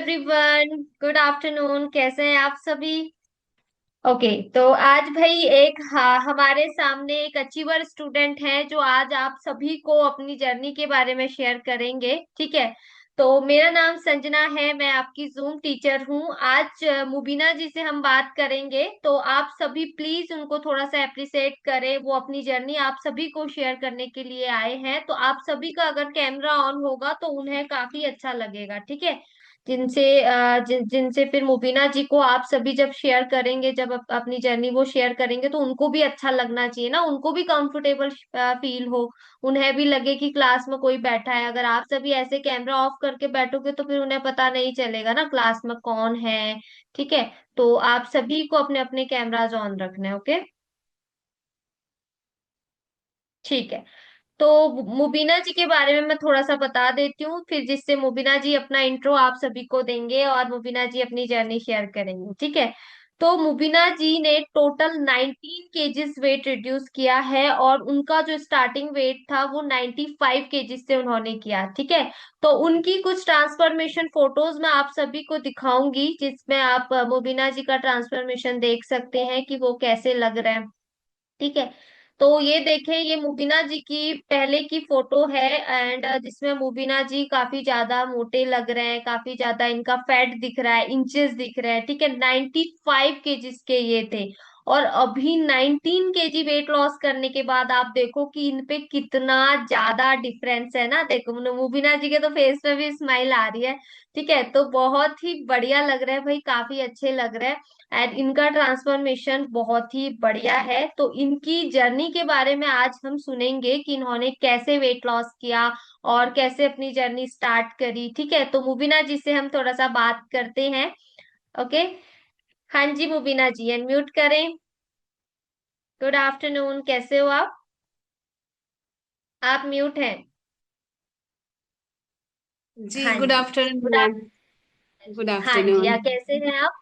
Everyone, good afternoon. कैसे हैं आप सभी? ओके। तो आज भाई हमारे सामने एक अचीवर स्टूडेंट है जो आज आप सभी को अपनी जर्नी के बारे में शेयर करेंगे। ठीक है। तो मेरा नाम संजना है, मैं आपकी जूम टीचर हूँ। आज मुबीना जी से हम बात करेंगे, तो आप सभी प्लीज उनको थोड़ा सा अप्रिशिएट करें। वो अपनी जर्नी आप सभी को शेयर करने के लिए आए हैं, तो आप सभी का अगर कैमरा ऑन होगा तो उन्हें काफी अच्छा लगेगा। ठीक है। जिनसे फिर मुबीना जी को आप सभी जब शेयर करेंगे, जब अपनी जर्नी वो शेयर करेंगे, तो उनको भी अच्छा लगना चाहिए ना, उनको भी कंफर्टेबल फील हो। उन्हें भी लगे कि क्लास में कोई बैठा है। अगर आप सभी ऐसे कैमरा ऑफ करके बैठोगे तो फिर उन्हें पता नहीं चलेगा ना क्लास में कौन है। ठीक है। तो आप सभी को अपने अपने कैमराज ऑन रखने हैं। ओके। ठीक है। तो मुबीना जी के बारे में मैं थोड़ा सा बता देती हूँ, फिर जिससे मुबीना जी अपना इंट्रो आप सभी को देंगे और मुबीना जी अपनी जर्नी शेयर करेंगे। ठीक है। तो मुबीना जी ने टोटल 19 केजीज वेट रिड्यूस किया है, और उनका जो स्टार्टिंग वेट था वो 95 केजीज से उन्होंने किया। ठीक है। तो उनकी कुछ ट्रांसफॉर्मेशन फोटोज मैं आप सभी को दिखाऊंगी, जिसमें आप मुबीना जी का ट्रांसफॉर्मेशन देख सकते हैं कि वो कैसे लग रहे हैं। ठीक है। तो ये देखें, ये मुबीना जी की पहले की फोटो है, एंड जिसमें मुबीना जी काफी ज्यादा मोटे लग रहे हैं, काफी ज्यादा इनका फैट दिख रहा है, इंचेस दिख रहे हैं। ठीक है। 95 केजीज के ये थे, और अभी 19 केजी वेट लॉस करने के बाद आप देखो कि इन पे कितना ज्यादा डिफरेंस है ना। देखो मुबीना जी के तो फेस पे भी स्माइल आ रही है। ठीक है। तो बहुत ही बढ़िया लग रहा है भाई, काफी अच्छे लग रहे हैं। एंड इनका ट्रांसफॉर्मेशन बहुत ही बढ़िया है। तो इनकी जर्नी के बारे में आज हम सुनेंगे कि इन्होंने कैसे वेट लॉस किया और कैसे अपनी जर्नी स्टार्ट करी। ठीक है। तो मुबीना जी से हम थोड़ा सा बात करते हैं। ओके। हाँ जी, मुबीना जी अनम्यूट करें। गुड आफ्टरनून, कैसे हो आप? आप म्यूट हैं। जी हाँ गुड जी। Afternoon good ma'am. Afternoon. Good हाँ जी, आफ्टरनून। कैसे हैं आप?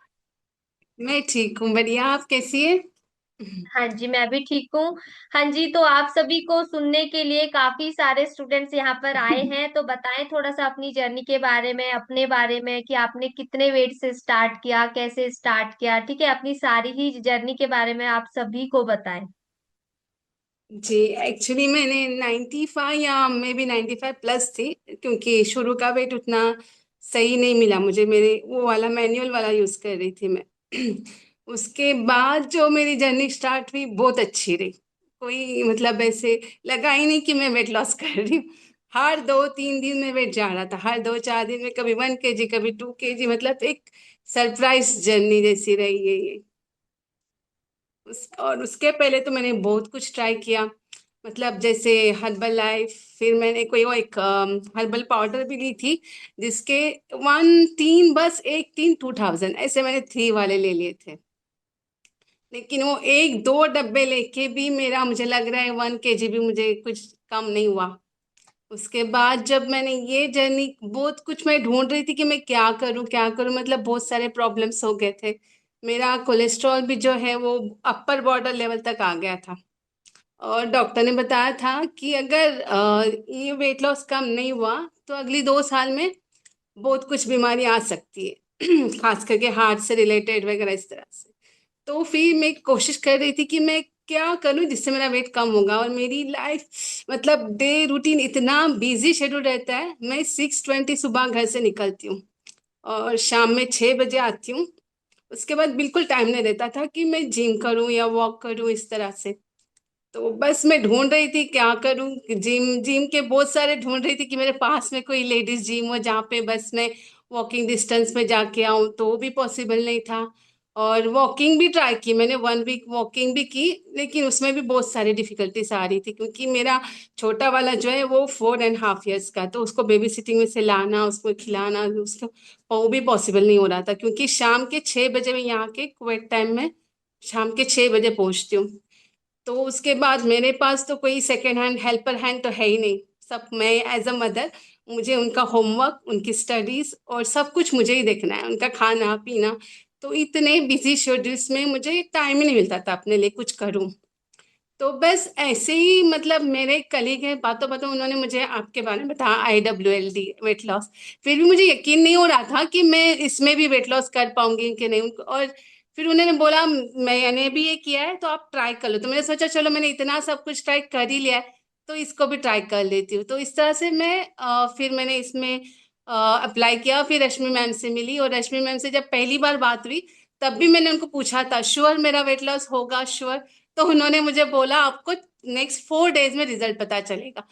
मैं ठीक हूँ, बढ़िया। आप कैसी है? हाँ जी, मैं भी ठीक हूँ। हाँ जी, तो आप सभी को सुनने के लिए काफी सारे स्टूडेंट्स यहाँ पर आए हैं, तो बताएं थोड़ा सा अपनी जर्नी के बारे में, अपने बारे में, कि आपने कितने वेट से स्टार्ट किया, कैसे स्टार्ट किया। ठीक है। अपनी सारी ही जर्नी के बारे में आप सभी को बताएं। जी, एक्चुअली मैंने 95 या मे बी 95 प्लस थी, क्योंकि शुरू का वेट उतना सही नहीं मिला मुझे। मेरे वो वाला मैनुअल वाला यूज कर रही थी मैं। उसके बाद जो मेरी जर्नी स्टार्ट हुई बहुत अच्छी रही। कोई मतलब ऐसे लगा ही नहीं कि मैं वेट लॉस कर रही हूँ। हर 2-3 दिन में वेट जा रहा था, हर 2-4 दिन में कभी 1 केजी कभी 2 केजी, मतलब एक सरप्राइज जर्नी जैसी रही है ये। और उसके पहले तो मैंने बहुत कुछ ट्राई किया, मतलब जैसे हर्बल लाइफ। फिर मैंने कोई वो एक हर्बल पाउडर भी ली थी, जिसके 1 3 बस 1 3 2000 ऐसे मैंने 3 वाले ले लिए थे। लेकिन वो 1 2 डब्बे लेके भी मेरा मुझे लग रहा है 1 केजी भी मुझे कुछ कम नहीं हुआ। उसके बाद जब मैंने ये जर्नी, बहुत कुछ मैं ढूंढ रही थी कि मैं क्या करूं क्या करूं, मतलब बहुत सारे प्रॉब्लम्स हो गए थे। मेरा कोलेस्ट्रॉल भी जो है वो अपर बॉर्डर लेवल तक आ गया था। और डॉक्टर ने बताया था कि अगर ये वेट लॉस कम नहीं हुआ तो अगली 2 साल में बहुत कुछ बीमारी आ सकती है। खास करके हार्ट से रिलेटेड वगैरह इस तरह से। तो फिर मैं कोशिश कर रही थी कि मैं क्या करूं जिससे मेरा वेट कम होगा। और मेरी लाइफ, मतलब डे रूटीन इतना बिजी शेड्यूल रहता है। मैं 6:20 सुबह घर से निकलती हूँ और शाम में 6 बजे आती हूँ। उसके बाद बिल्कुल टाइम नहीं रहता था कि मैं जिम करूं या वॉक करूं इस तरह से। तो बस मैं ढूंढ रही थी क्या करूं। जिम जिम के बहुत सारे ढूंढ रही थी कि मेरे पास में कोई लेडीज जिम हो जहाँ पे बस मैं वॉकिंग डिस्टेंस में जाके आऊं, तो वो भी पॉसिबल नहीं था। और वॉकिंग भी ट्राई की मैंने, 1 वीक वॉकिंग भी की। लेकिन उसमें भी बहुत सारी डिफिकल्टीज आ रही थी, क्योंकि मेरा छोटा वाला जो है वो 4.5 ईयर्स का, तो उसको बेबी सिटिंग में से लाना, उसको खिलाना, उसको वो भी पॉसिबल नहीं हो रहा था। क्योंकि शाम के 6 बजे मैं यहाँ के कुवैत टाइम में शाम के 6 बजे पहुंचती हूँ। तो उसके बाद मेरे पास तो कोई सेकेंड हैंड हेल्पर हैंड तो है ही नहीं। सब मैं एज अ मदर, मुझे उनका होमवर्क, उनकी स्टडीज और सब कुछ मुझे ही देखना है, उनका खाना पीना। तो इतने बिजी शेड्यूल्स में मुझे टाइम ही नहीं मिलता था अपने लिए कुछ करूं। तो बस ऐसे ही मतलब मेरे कलीग हैं, बातों बातों उन्होंने मुझे आपके बारे में बताया, IWLD, वेट लॉस। फिर भी मुझे यकीन नहीं हो रहा था कि मैं इसमें भी वेट लॉस कर पाऊंगी कि नहीं। और फिर उन्होंने बोला मैंने भी ये किया है तो आप ट्राई कर लो। तो मैंने सोचा चलो मैंने इतना सब कुछ ट्राई कर ही लिया है तो इसको भी ट्राई कर लेती हूँ। तो इस तरह से मैं फिर मैंने इसमें अप्लाई किया। फिर रश्मि मैम से मिली, और रश्मि मैम से जब पहली बार बात हुई तब भी मैंने उनको पूछा था श्योर मेरा वेट लॉस होगा, श्योर। तो उन्होंने मुझे बोला आपको नेक्स्ट 4 डेज में रिजल्ट पता चलेगा।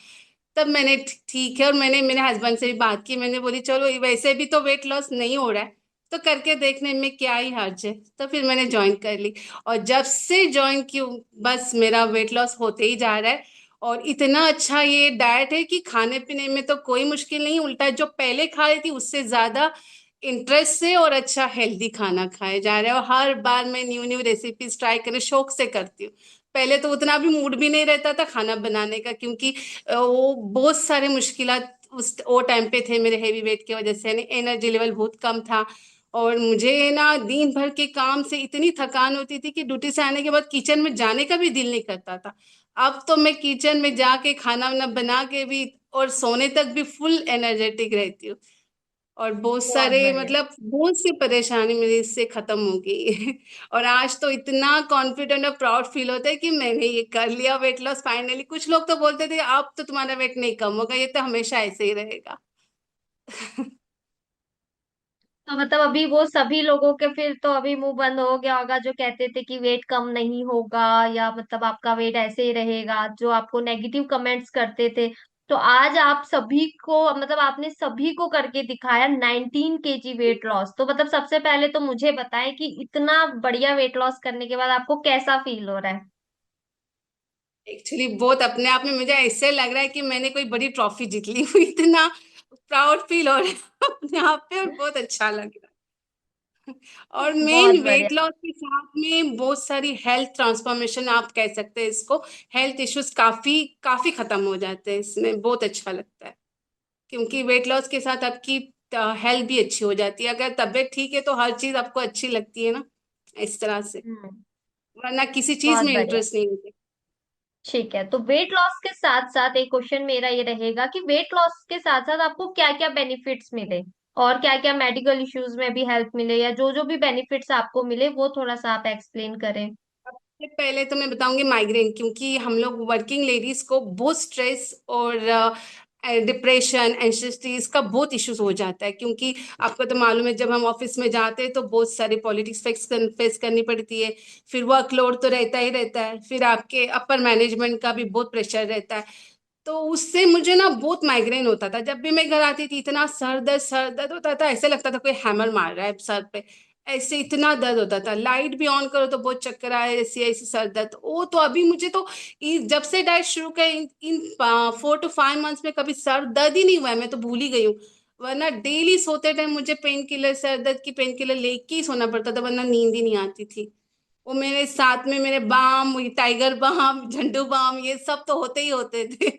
तब मैंने ठीक है, और मैंने मेरे हस्बैंड से भी बात की। मैंने बोली चलो वैसे भी तो वेट लॉस नहीं हो रहा है तो करके देखने में क्या ही हर्ज है। तो फिर मैंने ज्वाइन कर ली, और जब से ज्वाइन की बस मेरा वेट लॉस होते ही जा रहा है। और इतना अच्छा ये डाइट है कि खाने पीने में तो कोई मुश्किल नहीं, उल्टा जो पहले खा रही थी उससे ज्यादा इंटरेस्ट से और अच्छा हेल्दी खाना खाया जा रहा है। और हर बार मैं न्यू न्यू रेसिपीज ट्राई करने शौक से करती हूँ। पहले तो उतना भी मूड भी नहीं रहता था खाना बनाने का, क्योंकि वो बहुत सारे मुश्किलात उस वो टाइम पे थे मेरे हेवी वेट की वजह से, यानी एनर्जी लेवल बहुत कम था। और मुझे ना दिन भर के काम से इतनी थकान होती थी कि ड्यूटी से आने के बाद किचन में जाने का भी दिल नहीं करता था। अब तो मैं किचन में जाके खाना वाना बना के भी और सोने तक भी फुल एनर्जेटिक रहती हूँ। और बहुत बहुत सारे बढ़िया। मतलब बहुत सी परेशानी मेरी इससे खत्म हो गई है। और आज तो इतना कॉन्फिडेंट और प्राउड फील होता है कि मैंने ये कर लिया वेट लॉस फाइनली। कुछ लोग तो बोलते थे अब तो तुम्हारा वेट नहीं कम होगा, ये तो हमेशा ऐसे ही रहेगा। तो मतलब अभी वो सभी लोगों के फिर तो अभी मुंह बंद हो गया होगा जो कहते थे कि वेट कम नहीं होगा, या मतलब आपका वेट ऐसे ही रहेगा, जो आपको नेगेटिव कमेंट्स करते थे। तो आज आप सभी को, मतलब आपने सभी को करके दिखाया 19 kg वेट लॉस। तो मतलब सबसे पहले तो मुझे बताएं कि इतना बढ़िया वेट लॉस करने के बाद आपको कैसा फील हो रहा है। एक्चुअली बहुत अपने आप में मुझे ऐसे लग रहा है कि मैंने कोई बड़ी ट्रॉफी जीत ली हुई, इतना प्राउड फील हो रहा है अपने आप पे, और बहुत अच्छा लग रहा है। और बहुत मेन बढ़िया। वेट लॉस के साथ में बहुत सारी हेल्थ ट्रांसफॉर्मेशन आप कह सकते हैं इसको। हेल्थ इश्यूज काफी काफी खत्म हो जाते हैं इसमें, बहुत अच्छा लगता है। क्योंकि वेट लॉस के साथ आपकी हेल्थ भी अच्छी हो जाती है। अगर तबीयत ठीक है तो हर चीज आपको अच्छी लगती है ना, इस तरह से। हम्म। वरना किसी चीज बहुत में बढ़िया। इंटरेस्ट नहीं होता। ठीक है, तो वेट लॉस के साथ साथ एक क्वेश्चन मेरा ये रहेगा कि वेट लॉस के साथ साथ आपको क्या क्या बेनिफिट्स मिले, और क्या क्या मेडिकल इश्यूज में भी हेल्प मिले, या जो जो भी बेनिफिट्स आपको मिले वो थोड़ा सा आप एक्सप्लेन करें। सबसे पहले तो मैं बताऊंगी माइग्रेन, क्योंकि हम लोग वर्किंग लेडीज को बहुत स्ट्रेस और डिप्रेशन एंजाइटी इसका बहुत इश्यूज हो जाता है। क्योंकि आपको तो मालूम है जब हम ऑफिस में जाते हैं तो बहुत सारी पॉलिटिक्स फेस करनी पड़ती है। फिर वर्कलोड तो रहता ही रहता है, फिर आपके अपर मैनेजमेंट का भी बहुत प्रेशर रहता है। तो उससे मुझे ना बहुत माइग्रेन होता था। जब भी मैं घर आती थी इतना सर दर्द होता था, ऐसे लगता था कोई हैमर मार रहा है सर पे। ऐसे इतना दर्द होता था, लाइट भी ऑन करो तो बहुत चक्कर आए, ऐसी ऐसी सर दर्द। वो तो अभी मुझे तो जब से डाइट शुरू कर इन 4 to 5 मंथ्स में कभी सर दर्द ही नहीं हुआ है, मैं तो भूल ही गई हूँ। वरना डेली सोते टाइम मुझे पेन किलर, सर दर्द की पेन किलर लेके ही सोना पड़ता था, वरना नींद ही नहीं आती थी। वो मेरे साथ में मेरे बाम, टाइगर बाम, झंडू बाम, ये सब तो होते ही होते थे।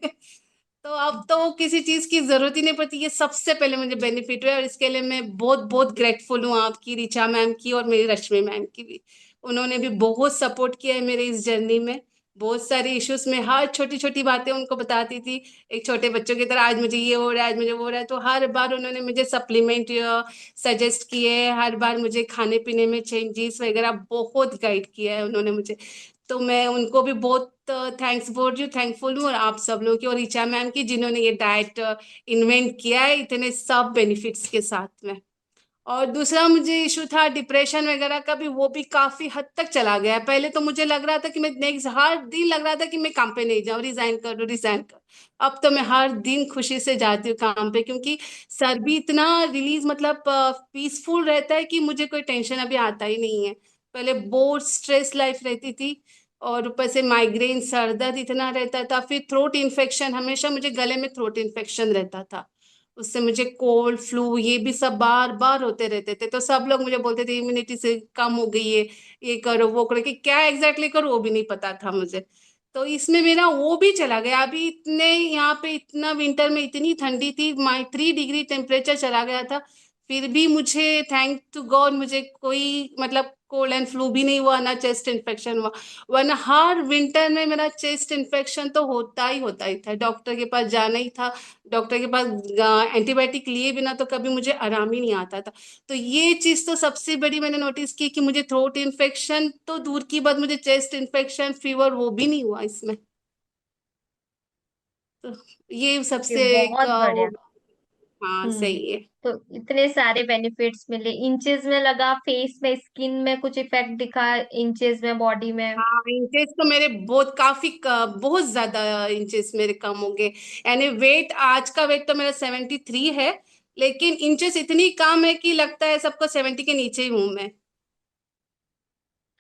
तो अब तो किसी चीज की जरूरत ही नहीं पड़ती। ये सबसे पहले मुझे बेनिफिट हुआ, और इसके लिए मैं बहुत बहुत ग्रेटफुल हूँ आपकी, रिचा मैम की, और मेरी रश्मि मैम की भी। उन्होंने भी बहुत सपोर्ट किया है मेरे इस जर्नी में। बहुत सारी इश्यूज में हर छोटी छोटी बातें उनको बताती थी, एक छोटे बच्चों की तरह। आज मुझे ये हो रहा है, आज मुझे वो हो रहा है, तो हर बार उन्होंने मुझे सप्लीमेंट सजेस्ट किए। हर बार मुझे खाने पीने में चेंजेस वगैरह बहुत गाइड किया है उन्होंने मुझे। तो मैं उनको भी बहुत थैंक्स बोल रही हूँ, थैंकफुल हूँ। और आप सब लोगों की और ऋचा मैम की, जिन्होंने ये डाइट इन्वेंट किया है इतने सब बेनिफिट्स के साथ में। और दूसरा मुझे इशू था डिप्रेशन वगैरह का भी, वो भी काफी हद तक चला गया है। पहले तो मुझे लग रहा था कि मैं नेक्स्ट हर दिन लग रहा था कि मैं काम पे नहीं जाऊँ, रिजाइन कर दूँ, रिजाइन कर। अब तो मैं हर दिन खुशी से जाती हूँ काम पे, क्योंकि सर भी इतना रिलीज मतलब पीसफुल रहता है कि मुझे कोई टेंशन अभी आता ही नहीं है। पहले बहुत स्ट्रेस लाइफ रहती थी, और ऊपर से माइग्रेन, सर दर्द इतना रहता था। फिर थ्रोट इन्फेक्शन, हमेशा मुझे गले में थ्रोट इन्फेक्शन रहता था। उससे मुझे कोल्ड फ्लू ये भी सब बार बार होते रहते थे। तो सब लोग मुझे बोलते थे इम्यूनिटी से कम हो गई है, ये करो वो करो, कि क्या एग्जैक्टली करो वो भी नहीं पता था मुझे। तो इसमें मेरा वो भी चला गया। अभी इतने यहाँ पे इतना विंटर में इतनी ठंडी थी, -3 डिग्री टेम्परेचर चला गया था। फिर भी मुझे थैंक टू गॉड मुझे कोई मतलब कोल्ड एंड फ्लू भी नहीं हुआ, ना चेस्ट इन्फेक्शन हुआ। वरना हर विंटर में मेरा चेस्ट इन्फेक्शन तो होता ही था, डॉक्टर के पास जाना ही था। डॉक्टर के पास एंटीबायोटिक लिए बिना तो कभी मुझे आराम ही नहीं आता था। तो ये चीज तो सबसे बड़ी मैंने नोटिस की कि मुझे थ्रोट इन्फेक्शन तो दूर की बात, मुझे चेस्ट इन्फेक्शन फीवर वो भी नहीं हुआ इसमें। तो ये ये सबसे एक बहुत बढ़िया। हाँ हम्म। सही है। तो इतने सारे बेनिफिट्स मिले, इंचेस में लगा, फेस में, स्किन में कुछ इफेक्ट दिखा, इंचेस में, बॉडी में? हाँ इंचेस तो मेरे बहुत बहुत ज्यादा इंचेस मेरे कम हो गए। यानी वेट, आज का वेट तो मेरा 73 है, लेकिन इंचेस इतनी कम है कि लगता है सबको 70 के नीचे ही हूं मैं।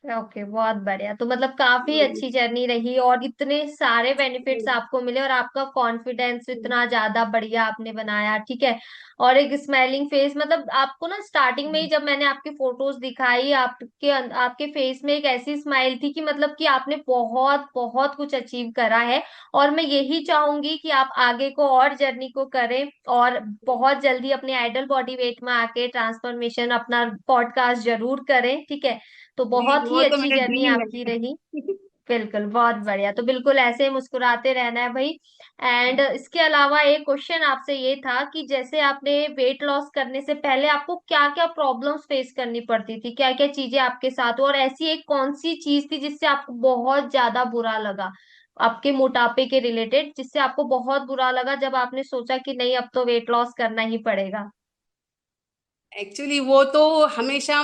ओके, बहुत बढ़िया। तो मतलब काफी हम्म, अच्छी जर्नी रही और इतने सारे बेनिफिट्स आपको मिले और आपका कॉन्फिडेंस इतना ज्यादा बढ़िया आपने बनाया, ठीक है। और एक स्माइलिंग फेस, मतलब आपको ना स्टार्टिंग में ही जब मैंने आपकी फोटोज दिखाई, आपके फेस में एक ऐसी स्माइल थी कि मतलब कि आपने बहुत बहुत कुछ अचीव करा है। और मैं यही चाहूंगी कि आप आगे को और जर्नी को करें और बहुत जल्दी अपने आइडल बॉडी वेट में आके ट्रांसफॉर्मेशन अपना पॉडकास्ट जरूर करें, ठीक है। तो जी बहुत ही वो तो अच्छी मेरा जर्नी ड्रीम आपकी है। रही। बिल्कुल, बहुत बढ़िया। तो बिल्कुल ऐसे ही मुस्कुराते रहना है भाई। एंड इसके अलावा एक क्वेश्चन आपसे ये था कि जैसे आपने वेट लॉस करने से पहले आपको क्या क्या प्रॉब्लम्स फेस करनी पड़ती थी, क्या क्या चीजें आपके साथ, और ऐसी एक कौन सी चीज थी जिससे आपको बहुत ज्यादा बुरा लगा, आपके मोटापे के रिलेटेड, जिससे आपको बहुत बुरा लगा जब आपने सोचा कि नहीं अब तो वेट लॉस करना ही पड़ेगा? एक्चुअली वो तो हमेशा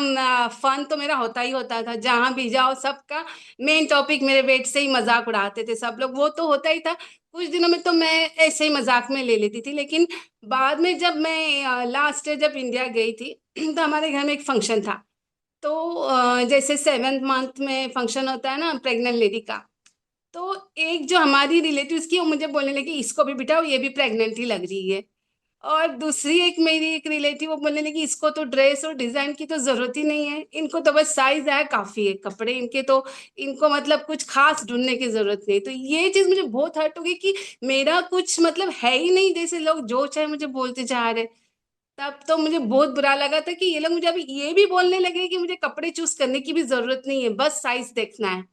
फन तो मेरा होता ही होता था, जहां भी जाओ सबका मेन टॉपिक मेरे वेट से ही मजाक उड़ाते थे सब लोग, वो तो होता ही था। कुछ दिनों में तो मैं ऐसे ही मजाक में ले लेती थी, लेकिन बाद में जब मैं लास्ट ईयर जब इंडिया गई थी तो हमारे घर में एक फंक्शन था। तो जैसे 7th मंथ में फंक्शन होता है ना प्रेग्नेंट लेडी का। तो एक जो हमारी रिलेटिव्स की वो मुझे बोलने लगी इसको भी बिठाओ, ये भी प्रेग्नेंट ही लग रही है। और दूसरी एक मेरी एक रिलेटिव वो बोलने लगी इसको तो ड्रेस और डिजाइन की तो जरूरत ही नहीं है, इनको तो बस साइज है काफी है कपड़े इनके तो, इनको मतलब कुछ खास ढूंढने की जरूरत नहीं। तो ये चीज मुझे बहुत हर्ट हो गई कि मेरा कुछ मतलब है ही नहीं, जैसे लोग जो चाहे मुझे बोलते जा रहे। तब तो मुझे बहुत बुरा लगा था कि ये लोग मुझे अभी ये भी बोलने लगे कि मुझे कपड़े चूज करने की भी जरूरत नहीं है, बस साइज देखना है।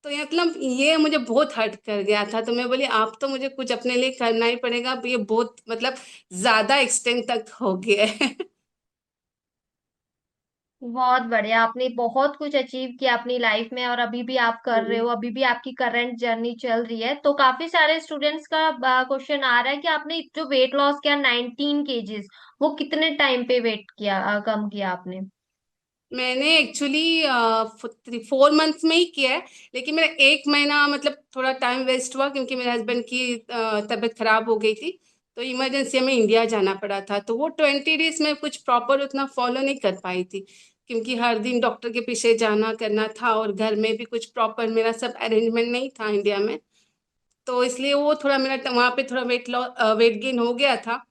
तो ये मतलब ये मुझे बहुत हर्ट कर गया था। तो मैं बोली आप तो मुझे कुछ अपने लिए करना ही पड़ेगा, अब ये बहुत मतलब ज्यादा एक्सटेंड तक हो गया है। बहुत बढ़िया, आपने बहुत कुछ अचीव किया अपनी लाइफ में और अभी भी आप कर रहे हो, अभी भी आपकी करंट जर्नी चल रही है। तो काफी सारे स्टूडेंट्स का क्वेश्चन आ रहा है कि आपने जो वेट लॉस किया 19 केजीज, वो कितने टाइम पे वेट किया, कम किया आपने? मैंने एक्चुअली 4 मंथ्स में ही किया है, लेकिन मेरा एक महीना मतलब थोड़ा टाइम वेस्ट हुआ क्योंकि मेरे हस्बैंड की तबीयत खराब हो गई थी। तो इमरजेंसी हमें इंडिया जाना पड़ा था, तो वो 20 डेज में कुछ प्रॉपर उतना फॉलो नहीं कर पाई थी, क्योंकि हर दिन डॉक्टर के पीछे जाना करना था और घर में भी कुछ प्रॉपर मेरा सब अरेंजमेंट नहीं था इंडिया में। तो इसलिए वो थोड़ा मेरा वहाँ पे थोड़ा वेट गेन हो गया था।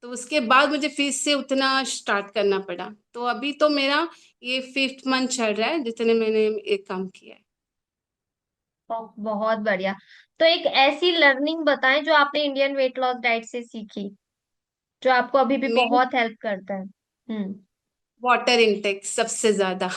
तो उसके बाद मुझे फिर से उतना स्टार्ट करना पड़ा। तो अभी तो मेरा ये 5th मंथ चल रहा है जितने मैंने एक काम किया है। बहुत बढ़िया। तो एक ऐसी लर्निंग बताएं जो आपने इंडियन वेट लॉस डाइट से सीखी, जो आपको अभी भी मेन बहुत हेल्प करता है। हम्म। वाटर इनटेक सबसे ज्यादा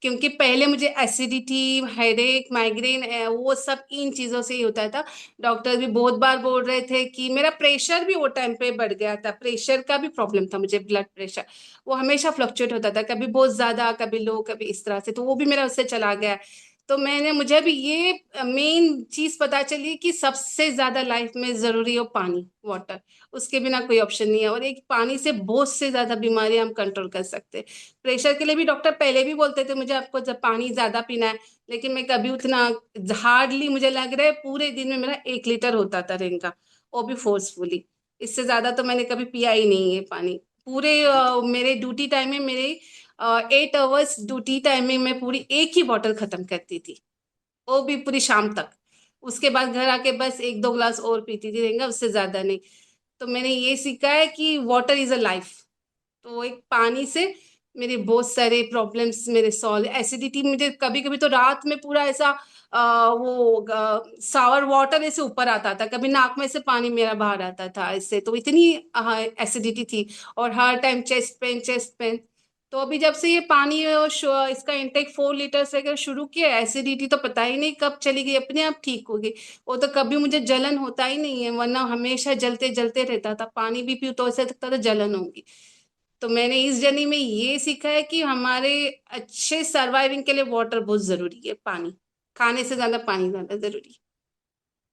क्योंकि पहले मुझे एसिडिटी, हेडेक, माइग्रेन वो सब इन चीजों से ही होता था। डॉक्टर भी बहुत बार बोल रहे थे कि मेरा प्रेशर भी वो टाइम पे बढ़ गया था, प्रेशर का भी प्रॉब्लम था मुझे, ब्लड प्रेशर वो हमेशा फ्लक्चुएट होता था, कभी बहुत ज्यादा कभी लो कभी इस तरह से, तो वो भी मेरा उससे चला गया। तो मुझे भी ये मेन चीज पता चली कि सबसे ज्यादा लाइफ में जरूरी हो पानी, वाटर। उसके बिना कोई ऑप्शन नहीं है, और एक पानी से बहुत से ज्यादा बीमारियां हम कंट्रोल कर सकते हैं। प्रेशर के लिए भी डॉक्टर पहले भी बोलते थे मुझे आपको जब पानी ज्यादा पीना है, लेकिन मैं कभी उतना हार्डली, मुझे लग रहा है पूरे दिन में मेरा 1 लीटर होता था दिन का, वो भी फोर्सफुली। इससे ज्यादा तो मैंने कभी पिया ही नहीं है पानी। पूरे मेरे ड्यूटी टाइम में, मेरे 8 आवर्स ड्यूटी टाइम में मैं पूरी एक ही बॉटल खत्म करती थी, वो भी पूरी शाम तक। उसके बाद घर आके बस 1-2 ग्लास और पीती थी रहेगा, उससे ज्यादा नहीं। तो मैंने ये सीखा है कि वाटर इज अ लाइफ। तो एक पानी से मेरे बहुत सारे प्रॉब्लम्स मेरे सॉल्व, एसिडिटी मुझे कभी कभी तो रात में पूरा ऐसा वो सावर वाटर ऐसे ऊपर आता था, कभी नाक में से पानी मेरा बाहर आता था इससे, तो इतनी एसिडिटी थी। और हर time chest pain chest pain. तो अभी जब से ये पानी और इसका इंटेक 4 लीटर से अगर शुरू किया, एसिडिटी तो पता ही नहीं कब चली गई, अपने आप ठीक हो गई। वो तो कभी मुझे जलन होता ही नहीं है, वरना हमेशा जलते जलते रहता था, पानी भी पीऊँ तो ऐसा लगता था जलन होगी। तो मैंने इस जर्नी में ये सीखा है कि हमारे अच्छे सरवाइविंग के लिए वाटर बहुत जरूरी है, पानी, खाने से ज्यादा पानी ज्यादा जरूरी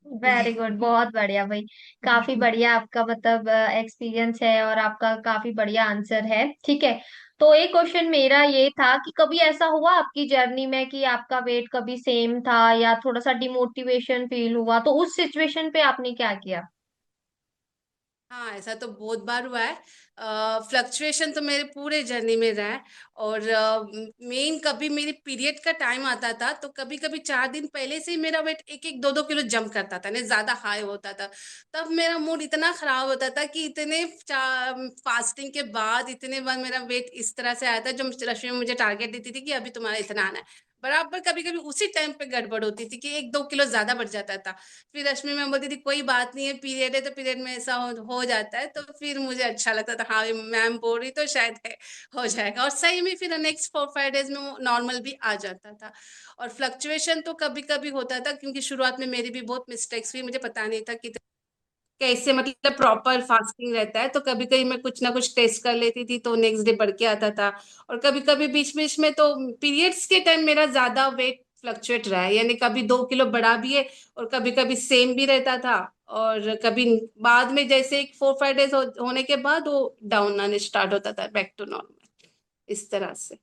वेरी गुड, बहुत बढ़िया भाई। काफी है। बढ़िया आपका मतलब एक्सपीरियंस है, और आपका काफी बढ़िया आंसर है। ठीक है। तो एक क्वेश्चन मेरा ये था कि कभी ऐसा हुआ आपकी जर्नी में कि आपका वेट कभी सेम था या थोड़ा सा डिमोटिवेशन फील हुआ, तो उस सिचुएशन पे आपने क्या किया? हाँ, ऐसा तो बहुत बार हुआ है। फ्लक्चुएशन तो मेरे पूरे जर्नी में रहा है। और मेन कभी मेरी पीरियड का टाइम आता था तो कभी कभी 4 दिन पहले से ही मेरा वेट 1-1 2-2 किलो जंप करता था, नहीं ज्यादा हाई होता था। तब मेरा मूड इतना खराब होता था कि इतने फास्टिंग के बाद इतने बार मेरा वेट इस तरह से आया था, जो रश्मि मुझे टारगेट देती थी कि अभी तुम्हारा इतना आना है, बराबर कभी कभी उसी टाइम पे गड़बड़ होती थी कि 1-2 किलो ज्यादा बढ़ जाता था। फिर रश्मि मैम बोलती थी कोई बात नहीं है, पीरियड है तो पीरियड में ऐसा हो जाता है, तो फिर मुझे अच्छा लगता था, हाँ मैम बोल रही तो शायद है, हो जाएगा। और सही में फिर नेक्स्ट 4-5 डेज में वो नॉर्मल भी आ जाता था। और फ्लक्चुएशन तो कभी कभी होता था, क्योंकि शुरुआत में मेरी भी बहुत मिस्टेक्स हुई, मुझे पता नहीं था कि कैसे मतलब प्रॉपर फास्टिंग रहता है, तो कभी कभी मैं कुछ ना कुछ टेस्ट कर लेती थी तो नेक्स्ट डे बढ़ के आता था। और कभी कभी बीच बीच में तो पीरियड्स के टाइम मेरा ज्यादा वेट फ्लक्चुएट रहा है, यानी कभी 2 किलो बढ़ा भी है और कभी कभी सेम भी रहता था। और कभी बाद में जैसे एक 4-5 डेज होने के बाद वो डाउन आने स्टार्ट होता था, बैक टू नॉर्मल, इस तरह से।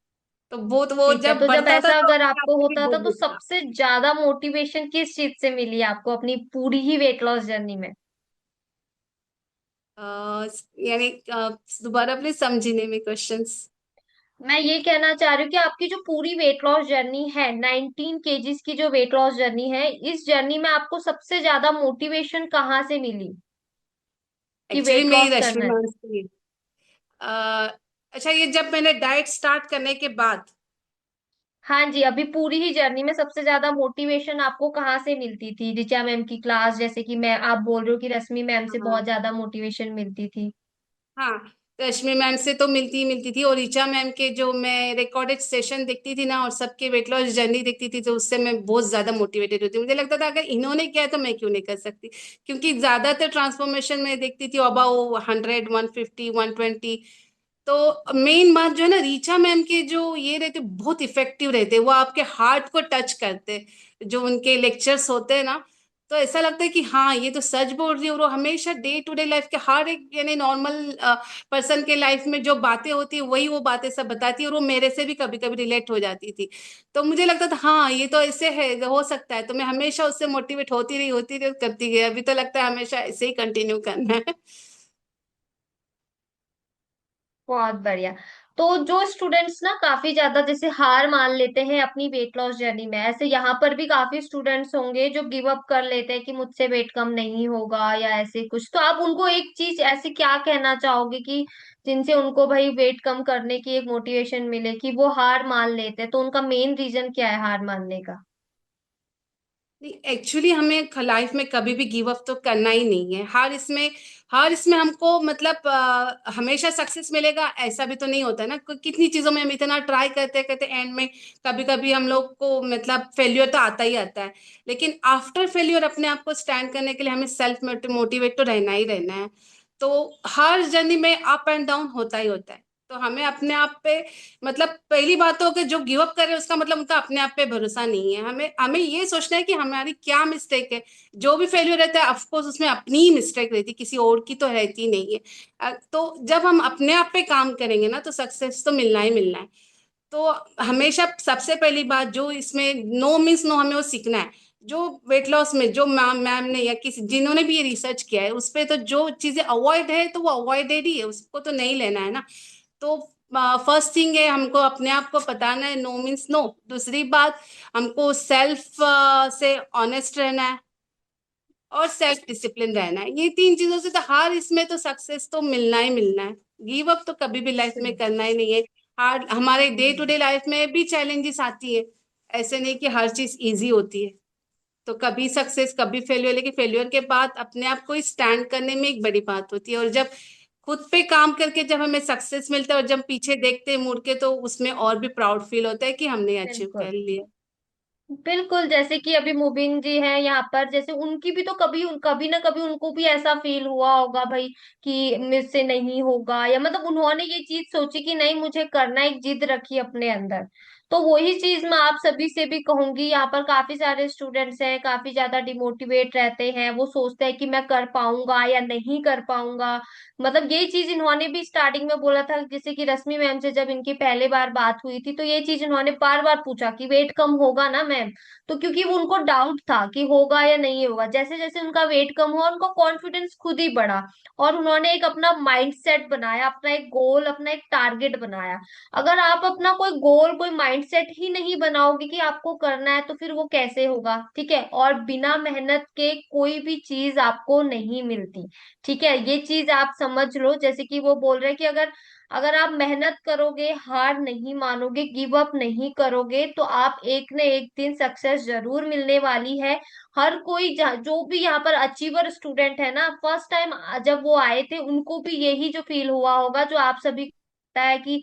तो बहुत वो ठीक है, जब तो जब बढ़ता था ऐसा तो अगर अपने आप आपको से भी होता था बहुत तो दुख था। सबसे ज्यादा मोटिवेशन किस चीज से मिली आपको अपनी पूरी ही वेट लॉस जर्नी में? यानी दोबारा प्लीज समझी नहीं मेरे क्वेश्चंस। मैं ये कहना चाह रही हूँ कि आपकी जो पूरी वेट लॉस जर्नी है, 19 केजीज की जो वेट लॉस जर्नी है, इस जर्नी में आपको सबसे ज्यादा मोटिवेशन कहाँ से मिली कि एक्चुअली वेट मेरी लॉस रश्मि करना है? मैम से अच्छा, ये जब मैंने डाइट स्टार्ट करने के बाद। हाँ जी, अभी पूरी ही जर्नी में सबसे ज्यादा मोटिवेशन आपको कहाँ से मिलती थी? ऋचा मैम की क्लास, जैसे कि मैं, आप बोल रहे हो कि रश्मि मैम से बहुत हाँ ज्यादा मोटिवेशन मिलती थी। हाँ, रश्मि मैम से तो मिलती ही मिलती थी, और ऋचा मैम के जो मैं रिकॉर्डेड सेशन देखती थी ना और सबके वेट लॉस जर्नी देखती थी, तो उससे मैं बहुत ज्यादा मोटिवेटेड होती, मुझे लगता था अगर इन्होंने किया है तो मैं क्यों नहीं कर सकती। क्योंकि ज्यादातर ट्रांसफॉर्मेशन में देखती थी अबाउ 100 150 120। तो मेन बात जो है ना, रीचा मैम के जो ये रहते बहुत इफेक्टिव रहते, वो आपके हार्ट को टच करते, जो उनके लेक्चर्स होते हैं ना। तो ऐसा लगता है कि हाँ ये तो सच बोल रही है, और वो हमेशा डे टू डे लाइफ के हर एक यानी नॉर्मल पर्सन के लाइफ में जो बातें होती है वही वो बातें सब बताती है, और वो मेरे से भी कभी कभी रिलेट हो जाती थी। तो मुझे लगता था हाँ ये तो ऐसे है, हो सकता है, तो मैं हमेशा उससे मोटिवेट होती रही करती गई, अभी तो लगता है हमेशा ऐसे ही कंटिन्यू करना है। बहुत बढ़िया। तो जो स्टूडेंट्स ना काफी ज्यादा जैसे हार मान लेते हैं अपनी वेट लॉस जर्नी में, ऐसे यहाँ पर भी काफी स्टूडेंट्स होंगे जो गिव अप कर लेते हैं कि मुझसे वेट कम नहीं होगा या ऐसे कुछ, तो आप उनको एक चीज ऐसी क्या कहना चाहोगे कि जिनसे उनको भाई वेट कम करने की एक मोटिवेशन मिले कि वो हार मान लेते हैं, तो उनका मेन रीजन क्या है हार मानने का? नहीं, एक्चुअली हमें लाइफ में कभी भी गिव अप तो करना ही नहीं है। हर इसमें हमको मतलब हमेशा सक्सेस मिलेगा ऐसा भी तो नहीं होता है ना। कितनी चीजों में हम इतना ट्राई करते करते एंड में कभी कभी हम लोग को मतलब फेल्यूर तो आता ही आता है। लेकिन आफ्टर फेल्यूर अपने आप को स्टैंड करने के लिए हमें सेल्फ मोटिवेट तो रहना ही रहना है। तो हर जर्नी में अप एंड डाउन होता ही होता है। तो हमें अपने आप पे मतलब पहली बात तो कि जो गिव अप कर रहे हैं उसका मतलब उनका अपने आप पे भरोसा नहीं है। हमें हमें ये सोचना है कि हमारी क्या मिस्टेक है। जो भी फेल्यूर रहता है ऑफकोर्स उसमें अपनी ही मिस्टेक रहती है, किसी और की तो रहती नहीं है। तो जब हम अपने आप पे काम करेंगे ना तो सक्सेस तो मिलना ही मिलना है। तो हमेशा सबसे पहली बात जो इसमें नो मीन्स नो, हमें वो सीखना है। जो वेट लॉस में जो मैम मैम ने या किसी जिन्होंने भी ये रिसर्च किया है उस पे, तो जो चीजें अवॉइड है तो वो अवॉइडेड ही है, उसको तो नहीं लेना है ना। तो फर्स्ट थिंग है हमको अपने आप को बताना है नो मीन्स नो। दूसरी बात, हमको सेल्फ से ऑनेस्ट रहना है और सेल्फ डिसिप्लिन रहना है। ये 3 चीजों से तो हर इसमें तो सक्सेस तो मिलना ही मिलना है। गिव अप तो कभी भी लाइफ में करना ही नहीं है। हार्ड, हमारे डे टू डे लाइफ में भी चैलेंजेस आती है। ऐसे नहीं कि हर चीज इजी होती है। तो कभी सक्सेस कभी फेल्योर, लेकिन फेल्योर के बाद अपने आप को स्टैंड करने में एक बड़ी बात होती है। और जब खुद पे काम करके जब हमें सक्सेस मिलता है और जब पीछे देखते हैं मुड़ के, तो उसमें और भी प्राउड फील होता है कि हमने अचीव बिल्कुल कर लिया। बिल्कुल। जैसे कि अभी मुबिन जी हैं यहाँ पर, जैसे उनकी भी तो कभी ना कभी उनको भी ऐसा फील हुआ होगा भाई कि मुझसे नहीं होगा, या मतलब उन्होंने ये चीज सोची कि नहीं मुझे करना, एक जिद रखी अपने अंदर। तो वही चीज मैं आप सभी से भी कहूंगी। यहाँ पर काफी सारे स्टूडेंट्स हैं, काफी ज्यादा डिमोटिवेट रहते हैं, वो सोचते हैं कि मैं कर पाऊंगा या नहीं कर पाऊंगा। मतलब ये चीज इन्होंने भी स्टार्टिंग में बोला था, जैसे कि रश्मि मैम से जब इनकी पहले बार बात हुई थी, तो ये चीज इन्होंने बार बार पूछा कि वेट कम होगा ना मैम। तो क्योंकि वो उनको डाउट था कि होगा या नहीं होगा, जैसे जैसे उनका वेट कम हुआ उनका कॉन्फिडेंस खुद ही बढ़ा, और उन्होंने एक अपना माइंड सेट बनाया, अपना एक गोल, अपना एक टारगेट बनाया। अगर आप अपना कोई गोल, कोई माइंड सेट ही नहीं बनाओगे कि आपको करना है, तो फिर वो कैसे होगा? ठीक है। और बिना मेहनत के कोई भी चीज आपको नहीं मिलती। ठीक है, ये चीज आप समझ लो। जैसे कि वो बोल रहे हैं कि अगर अगर आप मेहनत करोगे, हार नहीं मानोगे, गिव अप नहीं करोगे, तो आप एक न एक दिन सक्सेस जरूर मिलने वाली है। हर कोई जो भी यहाँ पर अचीवर स्टूडेंट है ना, फर्स्ट टाइम जब वो आए थे उनको भी यही जो फील हुआ होगा जो आप सभी को पता है कि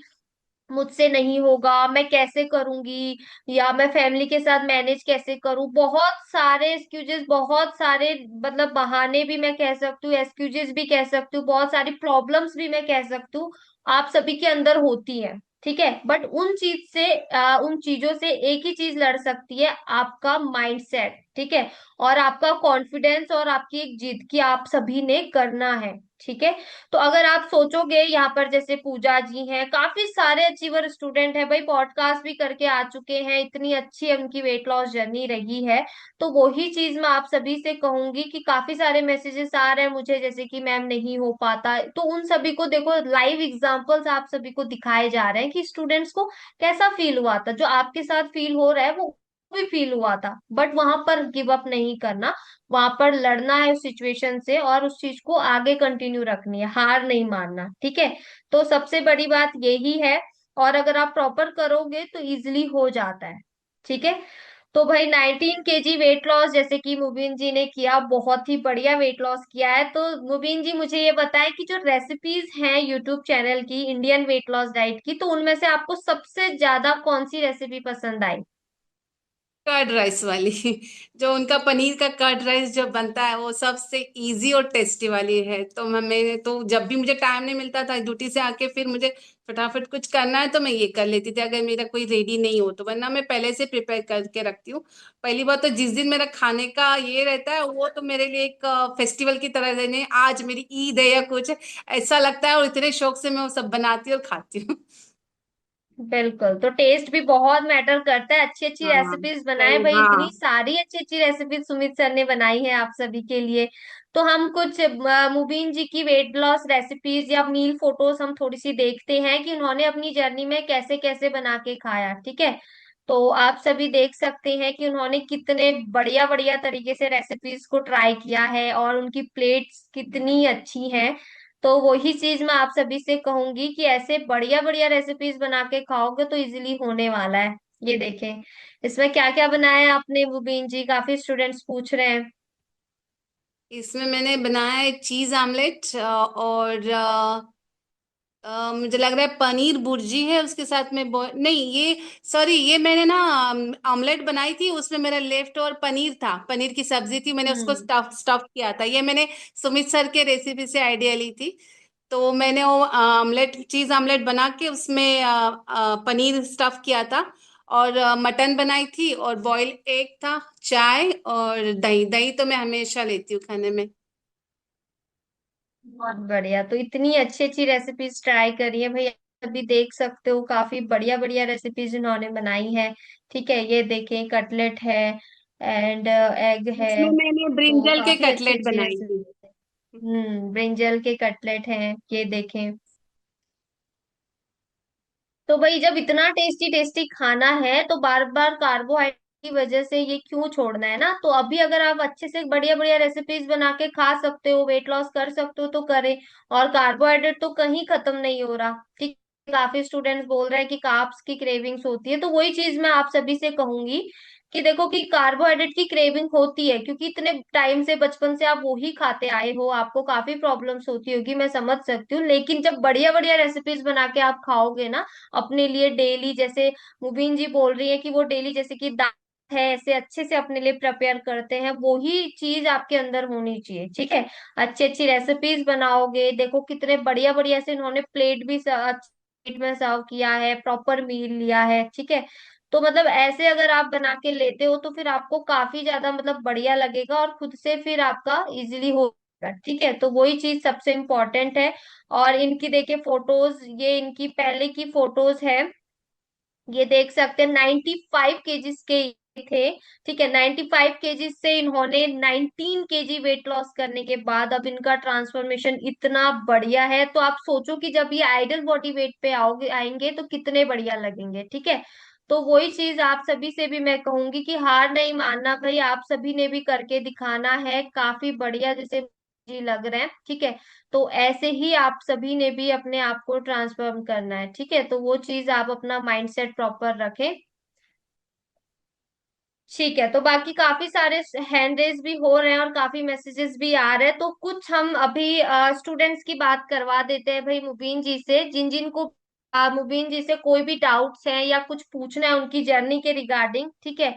मुझसे नहीं होगा, मैं कैसे करूंगी, या मैं फैमिली के साथ मैनेज कैसे करूं। बहुत सारे एक्सक्यूजेस, बहुत सारे मतलब बहाने भी मैं कह सकती हूँ, एक्सक्यूजेस भी कह सकती हूँ, बहुत सारी प्रॉब्लम्स भी मैं कह सकती हूँ, आप सभी के अंदर होती है। ठीक है, बट उन चीज से उन चीजों से एक ही चीज लड़ सकती है, आपका माइंड सेट। ठीक है, और आपका कॉन्फिडेंस, और आपकी एक जिद कि आप सभी ने करना है। ठीक है। तो अगर आप सोचोगे, यहाँ पर जैसे पूजा जी हैं, काफी सारे अचीवर स्टूडेंट है भाई, पॉडकास्ट भी करके आ चुके हैं, इतनी अच्छी उनकी वेट लॉस जर्नी रही है। तो वही चीज मैं आप सभी से कहूंगी कि काफी सारे मैसेजेस आ रहे हैं मुझे, जैसे कि मैम नहीं हो पाता, तो उन सभी को देखो, लाइव एग्जांपल्स आप सभी को दिखाए जा रहे हैं कि स्टूडेंट्स को कैसा फील हुआ था, जो आपके साथ फील हो रहा है वो भी फील हुआ था। बट वहां पर गिव अप नहीं करना, वहां पर लड़ना है उस सिचुएशन से, और उस चीज को आगे कंटिन्यू रखनी है, हार नहीं मानना। ठीक है, तो सबसे बड़ी बात यही है। और अगर आप प्रॉपर करोगे तो इजिली हो जाता है। ठीक है। तो भाई 19 kg वेट लॉस जैसे कि मुबीन जी ने किया, बहुत ही बढ़िया वेट लॉस किया है। तो मुबीन जी मुझे ये बताएं कि जो रेसिपीज हैं यूट्यूब चैनल की, इंडियन वेट लॉस डाइट की, तो उनमें से आपको सबसे ज्यादा कौन सी रेसिपी पसंद आई? कर्ड राइस वाली। जो उनका पनीर का कर्ड राइस जो बनता है वो सबसे इजी और टेस्टी वाली है। तो मैंने तो जब भी मुझे टाइम नहीं मिलता था ड्यूटी से आके, फिर मुझे फटाफट कुछ करना है तो मैं ये कर लेती थी, अगर मेरा कोई रेडी नहीं हो तो। वरना मैं पहले से प्रिपेयर करके रखती हूँ। पहली बात तो जिस दिन मेरा खाने का ये रहता है वो तो मेरे लिए एक फेस्टिवल की तरह रहने, आज मेरी ईद है या कुछ ऐसा लगता है, और इतने शौक से मैं वो सब बनाती और खाती हूँ। बिल्कुल, तो टेस्ट भी बहुत मैटर करता है। अच्छी अच्छी हाँ रेसिपीज बनाए सही, भाई, इतनी हाँ। सारी अच्छी अच्छी रेसिपीज सुमित सर ने बनाई है आप सभी के लिए। तो हम कुछ मुबीन जी की वेट लॉस रेसिपीज या मील फोटोज हम थोड़ी सी देखते हैं कि उन्होंने अपनी जर्नी में कैसे कैसे बना के खाया। ठीक है, तो आप सभी देख सकते हैं कि उन्होंने कितने बढ़िया बढ़िया तरीके से रेसिपीज को ट्राई किया है, और उनकी प्लेट्स कितनी अच्छी हैं। तो वही चीज मैं आप सभी से कहूंगी कि ऐसे बढ़िया बढ़िया रेसिपीज बना के खाओगे तो इजीली होने वाला है। ये देखें, इसमें क्या क्या बनाया है आपने मुबीन जी, काफी स्टूडेंट्स पूछ रहे हैं। इसमें मैंने बनाया है चीज आमलेट, और मुझे लग रहा है पनीर भुर्जी है उसके साथ में। नहीं, ये सॉरी, ये मैंने ना ऑमलेट बनाई थी, उसमें मेरा लेफ्ट और पनीर था, पनीर की सब्जी थी, मैंने उसको हम्म। स्टफ स्टफ किया था। ये मैंने सुमित सर के रेसिपी से आइडिया ली थी। तो मैंने वो ऑमलेट, चीज ऑमलेट बना के उसमें पनीर स्टफ किया था। और मटन बनाई थी, और बॉयल एग था, चाय और दही। दही तो मैं हमेशा लेती हूँ खाने में। बहुत बढ़िया, तो इतनी अच्छी अच्छी रेसिपीज ट्राई करी है भाई। अभी देख सकते हो काफी बढ़िया बढ़िया रेसिपीज इन्होंने बनाई है। ठीक है, ये देखें, कटलेट है एंड एग इसमें है। मैंने तो ब्रिंजल के काफी अच्छी कटलेट अच्छी बनाई थी। रेसिपी। ब्रिंजल के कटलेट हैं, ये देखें। तो भाई जब इतना टेस्टी टेस्टी खाना है तो बार बार कार्बोहाइड्रेट की वजह से ये क्यों छोड़ना है ना? तो अभी अगर आप अच्छे से बढ़िया बढ़िया रेसिपीज बना के खा सकते हो, वेट लॉस कर सकते हो तो करें। और कार्बोहाइड्रेट तो कहीं खत्म नहीं हो रहा। ठीक काफी स्टूडेंट्स बोल रहे हैं कि कार्ब्स की क्रेविंग्स होती है, तो वही चीज मैं आप सभी से कहूंगी कि देखो कि कार्बोहाइड्रेट की क्रेविंग होती है, क्योंकि इतने टाइम से बचपन से आप वो ही खाते आए हो, आपको काफी प्रॉब्लम्स होती होगी, मैं समझ सकती हूँ। लेकिन जब बढ़िया बढ़िया रेसिपीज बना के आप खाओगे ना अपने लिए डेली, जैसे मुबीन जी बोल रही है कि वो डेली जैसे कि दाल है ऐसे अच्छे से अपने लिए प्रिपेयर करते हैं, वो ही चीज आपके अंदर होनी चाहिए, ठीक है। अच्छी अच्छी रेसिपीज बनाओगे, देखो कितने बढ़िया बढ़िया से इन्होंने प्लेट भी प्लेट में सर्व किया है, प्रॉपर मील लिया है, ठीक है। तो मतलब ऐसे अगर आप बना के लेते हो तो फिर आपको काफी ज्यादा मतलब बढ़िया लगेगा, और खुद से फिर आपका इजीली होगा, ठीक है। तो वही चीज सबसे इम्पोर्टेंट है। और इनकी देखिए फोटोज, ये इनकी पहले की फोटोज है, ये देख सकते हैं 95 केजीज के थे, ठीक है। 95 केजीज से इन्होंने 19 केजी वेट लॉस करने के बाद अब इनका ट्रांसफॉर्मेशन इतना बढ़िया है, तो आप सोचो कि जब ये आइडल बॉडी वेट पे आओगे आएंगे तो कितने बढ़िया लगेंगे, ठीक है। तो वही चीज आप सभी से भी मैं कहूंगी कि हार नहीं मानना भाई, आप सभी ने भी करके दिखाना है, काफी बढ़िया जैसे जी लग रहे हैं, ठीक है। तो ऐसे ही आप सभी ने भी अपने आप को ट्रांसफॉर्म करना है, ठीक है। तो वो चीज आप अपना माइंडसेट प्रॉपर रखें, ठीक है। तो बाकी काफी सारे हैंड रेज भी हो रहे हैं और काफी मैसेजेस भी आ रहे हैं, तो कुछ हम अभी स्टूडेंट्स की बात करवा देते हैं भाई मुबीन जी से, जिन जिन को मुबीन जी से कोई भी डाउट्स हैं या कुछ पूछना है उनकी जर्नी के रिगार्डिंग, ठीक है।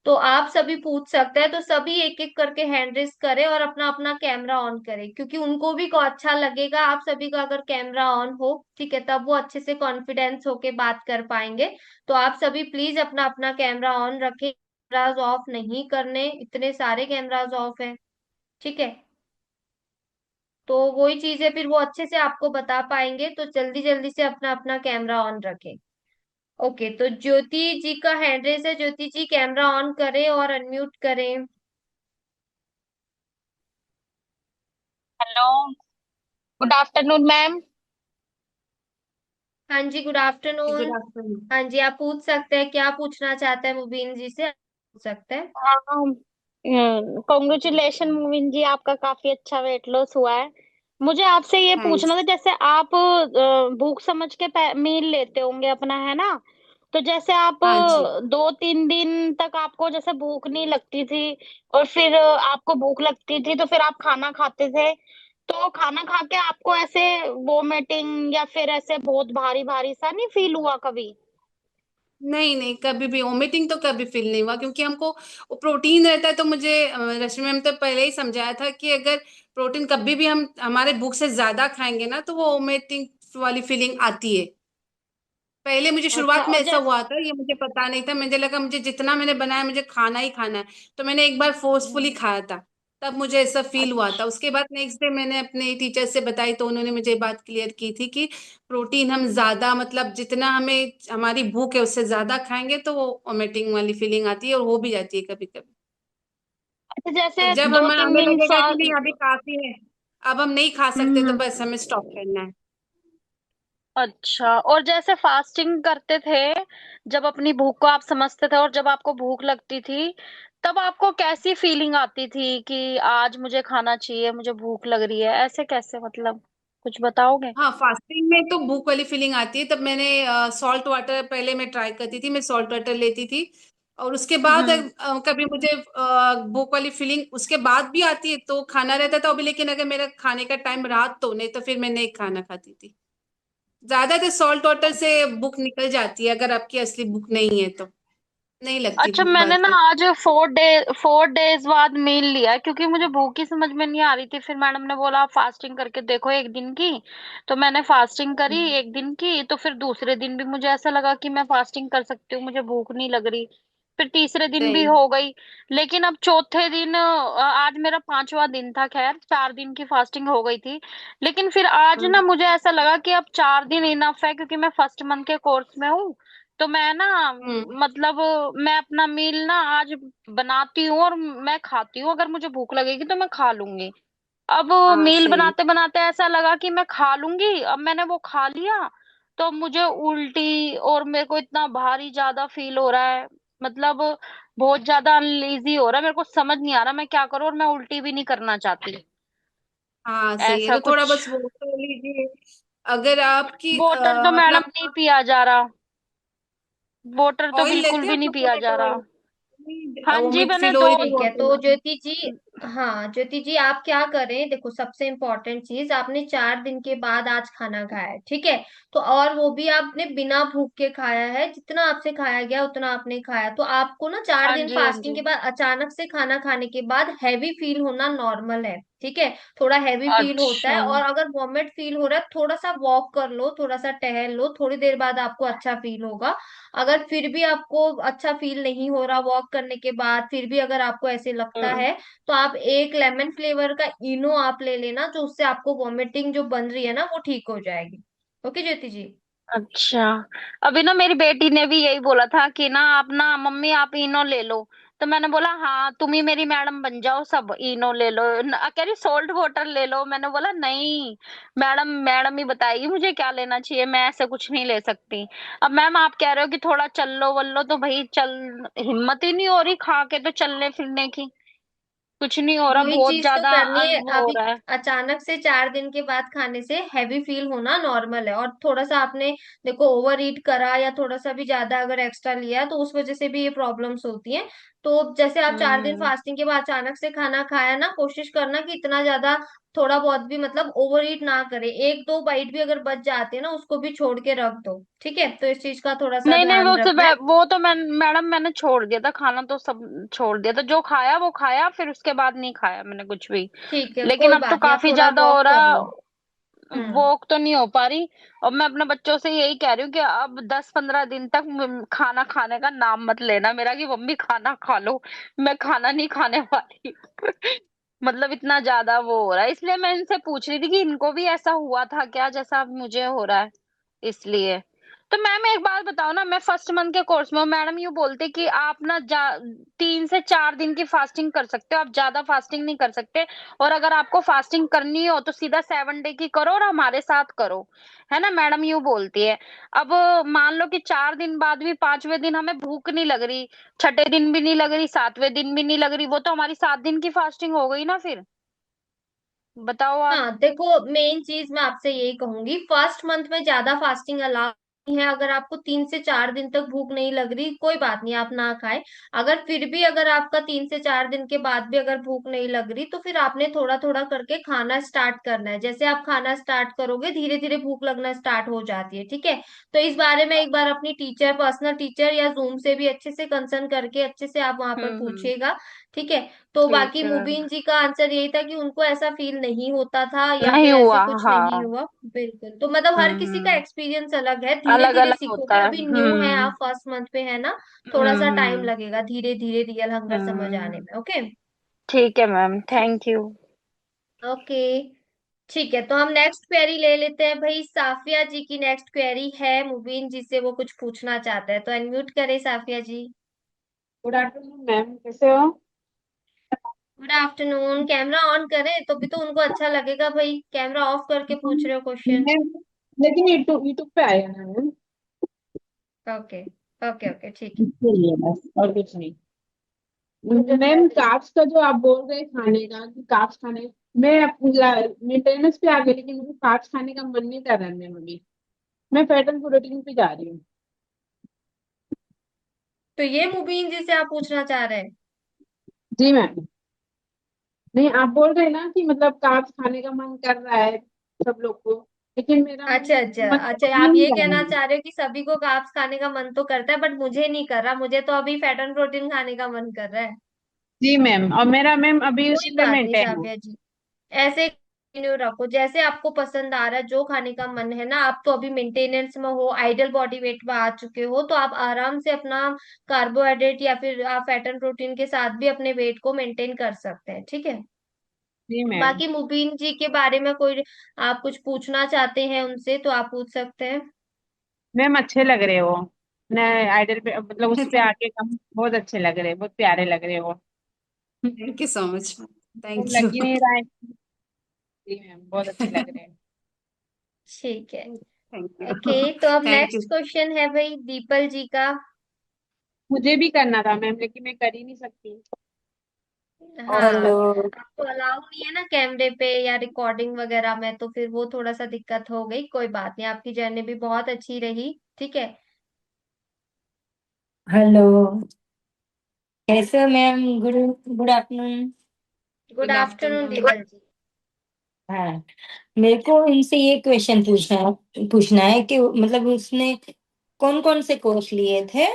तो आप सभी पूछ सकते हैं, तो सभी एक एक करके हैंड रेज करें और अपना अपना कैमरा ऑन करें, क्योंकि उनको भी को अच्छा लगेगा आप सभी का अगर कैमरा ऑन हो, ठीक है, तब वो अच्छे से कॉन्फिडेंस होके बात कर पाएंगे। तो आप सभी प्लीज अपना अपना कैमरा ऑन रखें, कैमराज ऑफ नहीं करने, इतने सारे कैमराज ऑफ हैं, ठीक है। तो वही चीजें फिर वो अच्छे से आपको बता पाएंगे, तो जल्दी जल्दी से अपना अपना कैमरा ऑन रखें। ओके, तो ज्योति जी का हैंड रेस है, ज्योति जी कैमरा ऑन करें और अनम्यूट करें। हेलो। Good afternoon ma'am. हाँ जी, गुड गुड आफ्टरनून। आफ्टरनून। हाँ जी, आप पूछ सकते हैं, क्या पूछना चाहते हैं मुबीन जी से, आप पूछ सकते हैं। हाँ, कॉन्ग्रेचुलेशन मोविन जी, आपका काफी अच्छा वेट लॉस हुआ है। मुझे आपसे ये पूछना थैंक्स। था, जैसे आप भूख समझ के मील लेते होंगे अपना, है ना? तो जैसे आप हाँ जी। 2-3 दिन तक आपको जैसे भूख नहीं लगती थी, और फिर आपको भूख लगती थी तो फिर आप खाना खाते थे, तो खाना खा के आपको ऐसे वोमिटिंग या फिर ऐसे बहुत भारी भारी सा नहीं फील हुआ कभी? नहीं नहीं, कभी भी वोमिटिंग तो कभी फील नहीं हुआ, क्योंकि हमको वो प्रोटीन रहता है। तो मुझे रश्मि मैम तो पहले ही समझाया था कि अगर प्रोटीन कभी भी हम हमारे भूख से ज्यादा खाएंगे ना, तो वो वोमिटिंग वाली फीलिंग आती है। पहले मुझे अच्छा, शुरुआत में और ऐसा जैसे हुआ था, ये मुझे पता नहीं था, मुझे लगा मुझे जितना मैंने बनाया मुझे खाना ही खाना है। तो मैंने एक बार फोर्सफुली खाया था, तब मुझे ऐसा फील हुआ था। अच्छा उसके बाद नेक्स्ट डे मैंने अपने टीचर से बताई, तो उन्होंने मुझे ये बात क्लियर की थी कि प्रोटीन हम ज्यादा, मतलब जितना हमें हमारी भूख है उससे ज्यादा खाएंगे तो वो वोमिटिंग वाली फीलिंग आती है, और हो भी जाती है कभी कभी। अच्छा, तो जैसे जब दो हमें तीन हमें दिन लगेगा कि सा नहीं अभी काफी है, अब हम नहीं खा सकते, तो हम्म। बस हमें स्टॉप करना है। अच्छा, और जैसे फास्टिंग करते थे, जब अपनी भूख को आप समझते थे और जब आपको भूख लगती थी, तब आपको कैसी फीलिंग आती थी कि आज मुझे खाना चाहिए, मुझे भूख लग रही है, ऐसे कैसे, मतलब कुछ बताओगे? हाँ, फास्टिंग में तो भूख वाली फीलिंग आती है। तब मैंने सॉल्ट वाटर पहले मैं ट्राई करती थी, मैं सॉल्ट वाटर लेती थी। और उसके बाद हम्म। कभी मुझे भूख वाली फीलिंग उसके बाद भी आती है तो खाना रहता था अभी। लेकिन अगर मेरा खाने का टाइम रहा तो, नहीं तो फिर मैं नहीं खाना खाती थी। ज्यादातर सॉल्ट वाटर से भूख निकल जाती है, अगर आपकी असली भूख नहीं है तो नहीं लगती अच्छा, भूख मैंने बाद ना में। आज 4 डेज बाद मील लिया, क्योंकि मुझे भूख ही समझ में नहीं आ रही थी। फिर मैडम ने बोला आप फास्टिंग करके देखो 1 दिन की। तो मैंने फास्टिंग करी हम्म। 1 दिन की, तो फिर दूसरे दिन भी मुझे ऐसा लगा कि मैं फास्टिंग कर सकती हूँ, मुझे भूख नहीं लग रही। फिर तीसरे दिन भी नहीं। हो गई। लेकिन अब चौथे दिन, आज मेरा 5वां दिन था, खैर 4 दिन की फास्टिंग हो गई थी। लेकिन फिर आज ना हाँ। मुझे ऐसा लगा कि अब 4 दिन इनफ है, क्योंकि मैं फर्स्ट मंथ के कोर्स में हूँ। तो मैं ना, हम्म। मतलब मैं अपना मील ना आज बनाती हूँ और मैं खाती हूँ, अगर मुझे भूख लगेगी तो मैं खा लूंगी। अब हाँ, मील सही। बनाते बनाते ऐसा लगा कि मैं खा लूंगी, अब मैंने वो खा लिया, तो मुझे उल्टी और मेरे को इतना भारी ज्यादा फील हो रहा है, मतलब बहुत ज्यादा अनईजी हो रहा है, मेरे को समझ नहीं आ रहा मैं क्या करूँ, और मैं उल्टी भी नहीं करना चाहती, हाँ, सही है, ऐसा तो थोड़ा कुछ। बस वो कर लीजिए। अगर आपकी वाटर तो मैडम मतलब नहीं पिया जा रहा, वाटर तो ऑयल बिल्कुल लेते हैं भी आप, नहीं पिया कोकोनट जा रहा। ऑयल, हाँ जी, मैंने ओमेगा दो। ठीक है, तो वाटर। ज्योति जी, हाँ ज्योति जी, आप क्या करें, देखो सबसे इम्पोर्टेंट चीज, आपने 4 दिन के बाद आज खाना खाया है, ठीक है। तो और वो भी आपने बिना भूख के खाया है, जितना आपसे खाया गया उतना आपने खाया। तो आपको ना चार हाँ दिन जी, हाँ फास्टिंग जी। के बाद अचानक से खाना खाने के बाद हैवी फील होना नॉर्मल है, ठीक है। थोड़ा हैवी फील होता अच्छा। है, और अगर वॉमिट फील हो रहा है, थोड़ा सा वॉक कर लो, थोड़ा सा टहल लो, थोड़ी देर बाद आपको अच्छा फील होगा। अगर फिर भी आपको अच्छा फील नहीं हो रहा वॉक करने के बाद, फिर भी अगर आपको ऐसे लगता हम्म। है, तो आप एक लेमन फ्लेवर का इनो आप ले लेना, जो उससे आपको वॉमिटिंग जो बन रही है ना वो ठीक हो जाएगी। ओके ज्योति जी। अच्छा। अभी ना मेरी बेटी ने भी यही बोला था कि ना आप ना मम्मी आप इनो ले लो। तो मैंने बोला हाँ तुम ही मेरी मैडम बन जाओ, सब इनो ले लो। कह रही सोल्ट वाटर ले लो। मैंने बोला नहीं, मैडम मैडम ही बताएगी मुझे क्या लेना चाहिए, मैं ऐसे कुछ नहीं ले सकती। अब मैम आप कह रहे हो कि थोड़ा चल लो वल लो, तो भाई चल, हिम्मत ही नहीं हो रही खा के तो चलने फिरने की। कुछ नहीं हो रहा, वही बहुत चीज तो ज्यादा करनी है वो हो अभी। रहा है। अचानक से 4 दिन के बाद खाने से हैवी फील होना नॉर्मल है, और थोड़ा सा आपने देखो ओवर ईट करा या थोड़ा सा भी ज्यादा अगर एक्स्ट्रा लिया, तो उस वजह से भी ये प्रॉब्लम्स होती हैं। तो जैसे आप 4 दिन हम्म। फास्टिंग के बाद अचानक से खाना खाया ना, कोशिश करना कि इतना ज्यादा थोड़ा बहुत भी मतलब ओवर ईट ना करे। एक दो बाइट भी अगर बच जाते हैं ना, उसको भी छोड़ के रख दो, ठीक है। तो इस चीज का थोड़ा सा नहीं नहीं, ध्यान रखना है। वो तो मैं मैडम मैंने छोड़ दिया था खाना, तो सब छोड़ दिया था। जो खाया वो खाया, फिर उसके बाद नहीं खाया मैंने कुछ भी। ठीक है, लेकिन कोई अब तो बात नहीं, आप काफी थोड़ा ज्यादा हो वॉक कर रहा। लो। हम्म। वॉक तो नहीं हो पा रही। और मैं अपने बच्चों से यही कह रही हूँ कि अब 10-15 दिन तक खाना खाने का नाम मत लेना मेरा, कि मम्मी खाना खा लो, मैं खाना नहीं खाने वाली। मतलब इतना ज्यादा वो हो रहा है, इसलिए मैं इनसे पूछ रही थी कि इनको भी ऐसा हुआ था क्या जैसा अब मुझे हो रहा है, इसलिए। तो मैम एक बात बताओ ना, मैं फर्स्ट मंथ के कोर्स में हूँ, मैडम यूँ बोलते कि आप ना 3 से 4 दिन की फास्टिंग कर सकते हो, आप ज्यादा फास्टिंग नहीं कर सकते। और अगर आपको फास्टिंग करनी हो तो सीधा 7 डे की करो और हमारे साथ करो, है ना, मैडम यूँ बोलती है। अब मान लो कि 4 दिन बाद भी 5वें दिन हमें भूख नहीं लग रही, छठे दिन भी नहीं लग रही, 7वें दिन भी नहीं लग रही, वो तो हमारी 7 दिन की फास्टिंग हो गई ना फिर। बताओ आप। हाँ देखो, मेन चीज मैं आपसे यही कहूंगी, फर्स्ट मंथ में ज्यादा फास्टिंग अलाउ नहीं है। अगर आपको 3 से 4 दिन तक भूख नहीं लग रही, कोई बात नहीं, आप ना खाएं। अगर फिर भी अगर आपका 3 से 4 दिन के बाद भी अगर भूख नहीं लग रही, तो फिर आपने थोड़ा थोड़ा करके खाना स्टार्ट करना है। जैसे आप खाना स्टार्ट करोगे, धीरे धीरे भूख लगना स्टार्ट हो जाती है, ठीक है। तो इस बारे में एक बार अपनी टीचर, पर्सनल टीचर या जूम से भी अच्छे से कंसर्न करके अच्छे से आप वहां पर हम्म। पूछिएगा, ठीक है। तो बाकी ठीक है मैम। मुबीन जी का आंसर यही था कि उनको ऐसा फील नहीं होता था, या नहीं फिर ऐसे हुआ, कुछ नहीं हाँ। हुआ। बिल्कुल, तो मतलब हर किसी का हम्म। एक्सपीरियंस अलग है, धीरे अलग धीरे अलग होता सीखोगे। है। अभी न्यू है, आप फर्स्ट मंथ पे है ना, थोड़ा सा टाइम हम्म। लगेगा धीरे धीरे रियल हंगर समझ आने हम्म। में। ओके। ठीक है मैम, थैंक यू। ओके, ठीक है, तो हम नेक्स्ट क्वेरी ले लेते हैं भाई। साफिया जी की नेक्स्ट क्वेरी है मुबीन जी से, वो कुछ पूछना चाहता है, तो अनम्यूट करें साफिया जी। गुड आफ्टरनून मैम, कैसे हो? Good afternoon. कैमरा ऑन करें तो भी तो उनको अच्छा लगेगा भाई, कैमरा ऑफ करके पूछ रहे हो क्वेश्चन। मैम, लेकिन यूट्यूब यूट्यूब पे आएगा ना मैम? ओके ओके ओके, ठीक है। इसके लिए बस, और कुछ नहीं। मैम, कार्ब्स का जो आप बोल रहे हैं खाने का, कि कार्ब्स खाने, मैं मेंटेनेंस पे आ गई, लेकिन मुझे कार्ब्स खाने का मन नहीं कर रहा है मैम अभी। मैं फैट एंड प्रोटीन पे जा रही हूँ। तो ये मुबीन जी से आप पूछना चाह रहे हैं? जी मैम। नहीं, आप बोल रहे हैं ना कि मतलब कार्ब्स खाने का मन कर रहा है सब लोग को, लेकिन मेरा अच्छा अच्छा मन अच्छा, नहीं आप ये कर रहा कहना है। चाह रहे हो कि सभी को कार्ब्स खाने का मन तो करता है, बट मुझे नहीं कर रहा, मुझे तो अभी फैट एंड प्रोटीन खाने का मन कर रहा है। जी मैम, और मेरा मैम अभी कोई उसी पे बात नहीं मेंटेन है। साफिया जी, ऐसे कंटिन्यू रखो जैसे आपको पसंद आ रहा है, जो खाने का मन है ना। आप तो अभी मेंटेनेंस में हो, आइडल बॉडी वेट में आ चुके हो, तो आप आराम से अपना कार्बोहाइड्रेट या फिर आप फैट एंड प्रोटीन के साथ भी अपने वेट को मेंटेन कर सकते हैं, ठीक है। जी मैम। बाकी मुबीन जी के बारे में कोई आप कुछ पूछना चाहते हैं उनसे, तो आप पूछ सकते हैं। मैम, अच्छे लग रहे हो। मैं आइडल पे मतलब उस पे आके कम, बहुत अच्छे लग रहे, बहुत प्यारे लग रहे हो। Thank you so much. वो थैंक यू। लग ही नहीं रहा है। जी मैम, बहुत अच्छे लग रहे हैं। ठीक है। Thank okay, you. तो अब थैंक यू। नेक्स्ट क्वेश्चन है भाई दीपल जी का। मुझे भी करना था मैम, लेकिन मैं कर ही नहीं सकती। हाँ, हेलो। आपको अलाउ नहीं है ना कैमरे पे या रिकॉर्डिंग वगैरह में, तो फिर वो थोड़ा सा दिक्कत हो गई। कोई बात नहीं, आपकी जर्नी भी बहुत अच्छी रही। ठीक है। हेलो, कैसे हो ma'am? Good good afternoon. Good good afternoon afternoon. Dimple ji. हाँ, मेरे को इनसे ये क्वेश्चन पूछना है कि मतलब उसने कौन कौन से कोर्स लिए थे?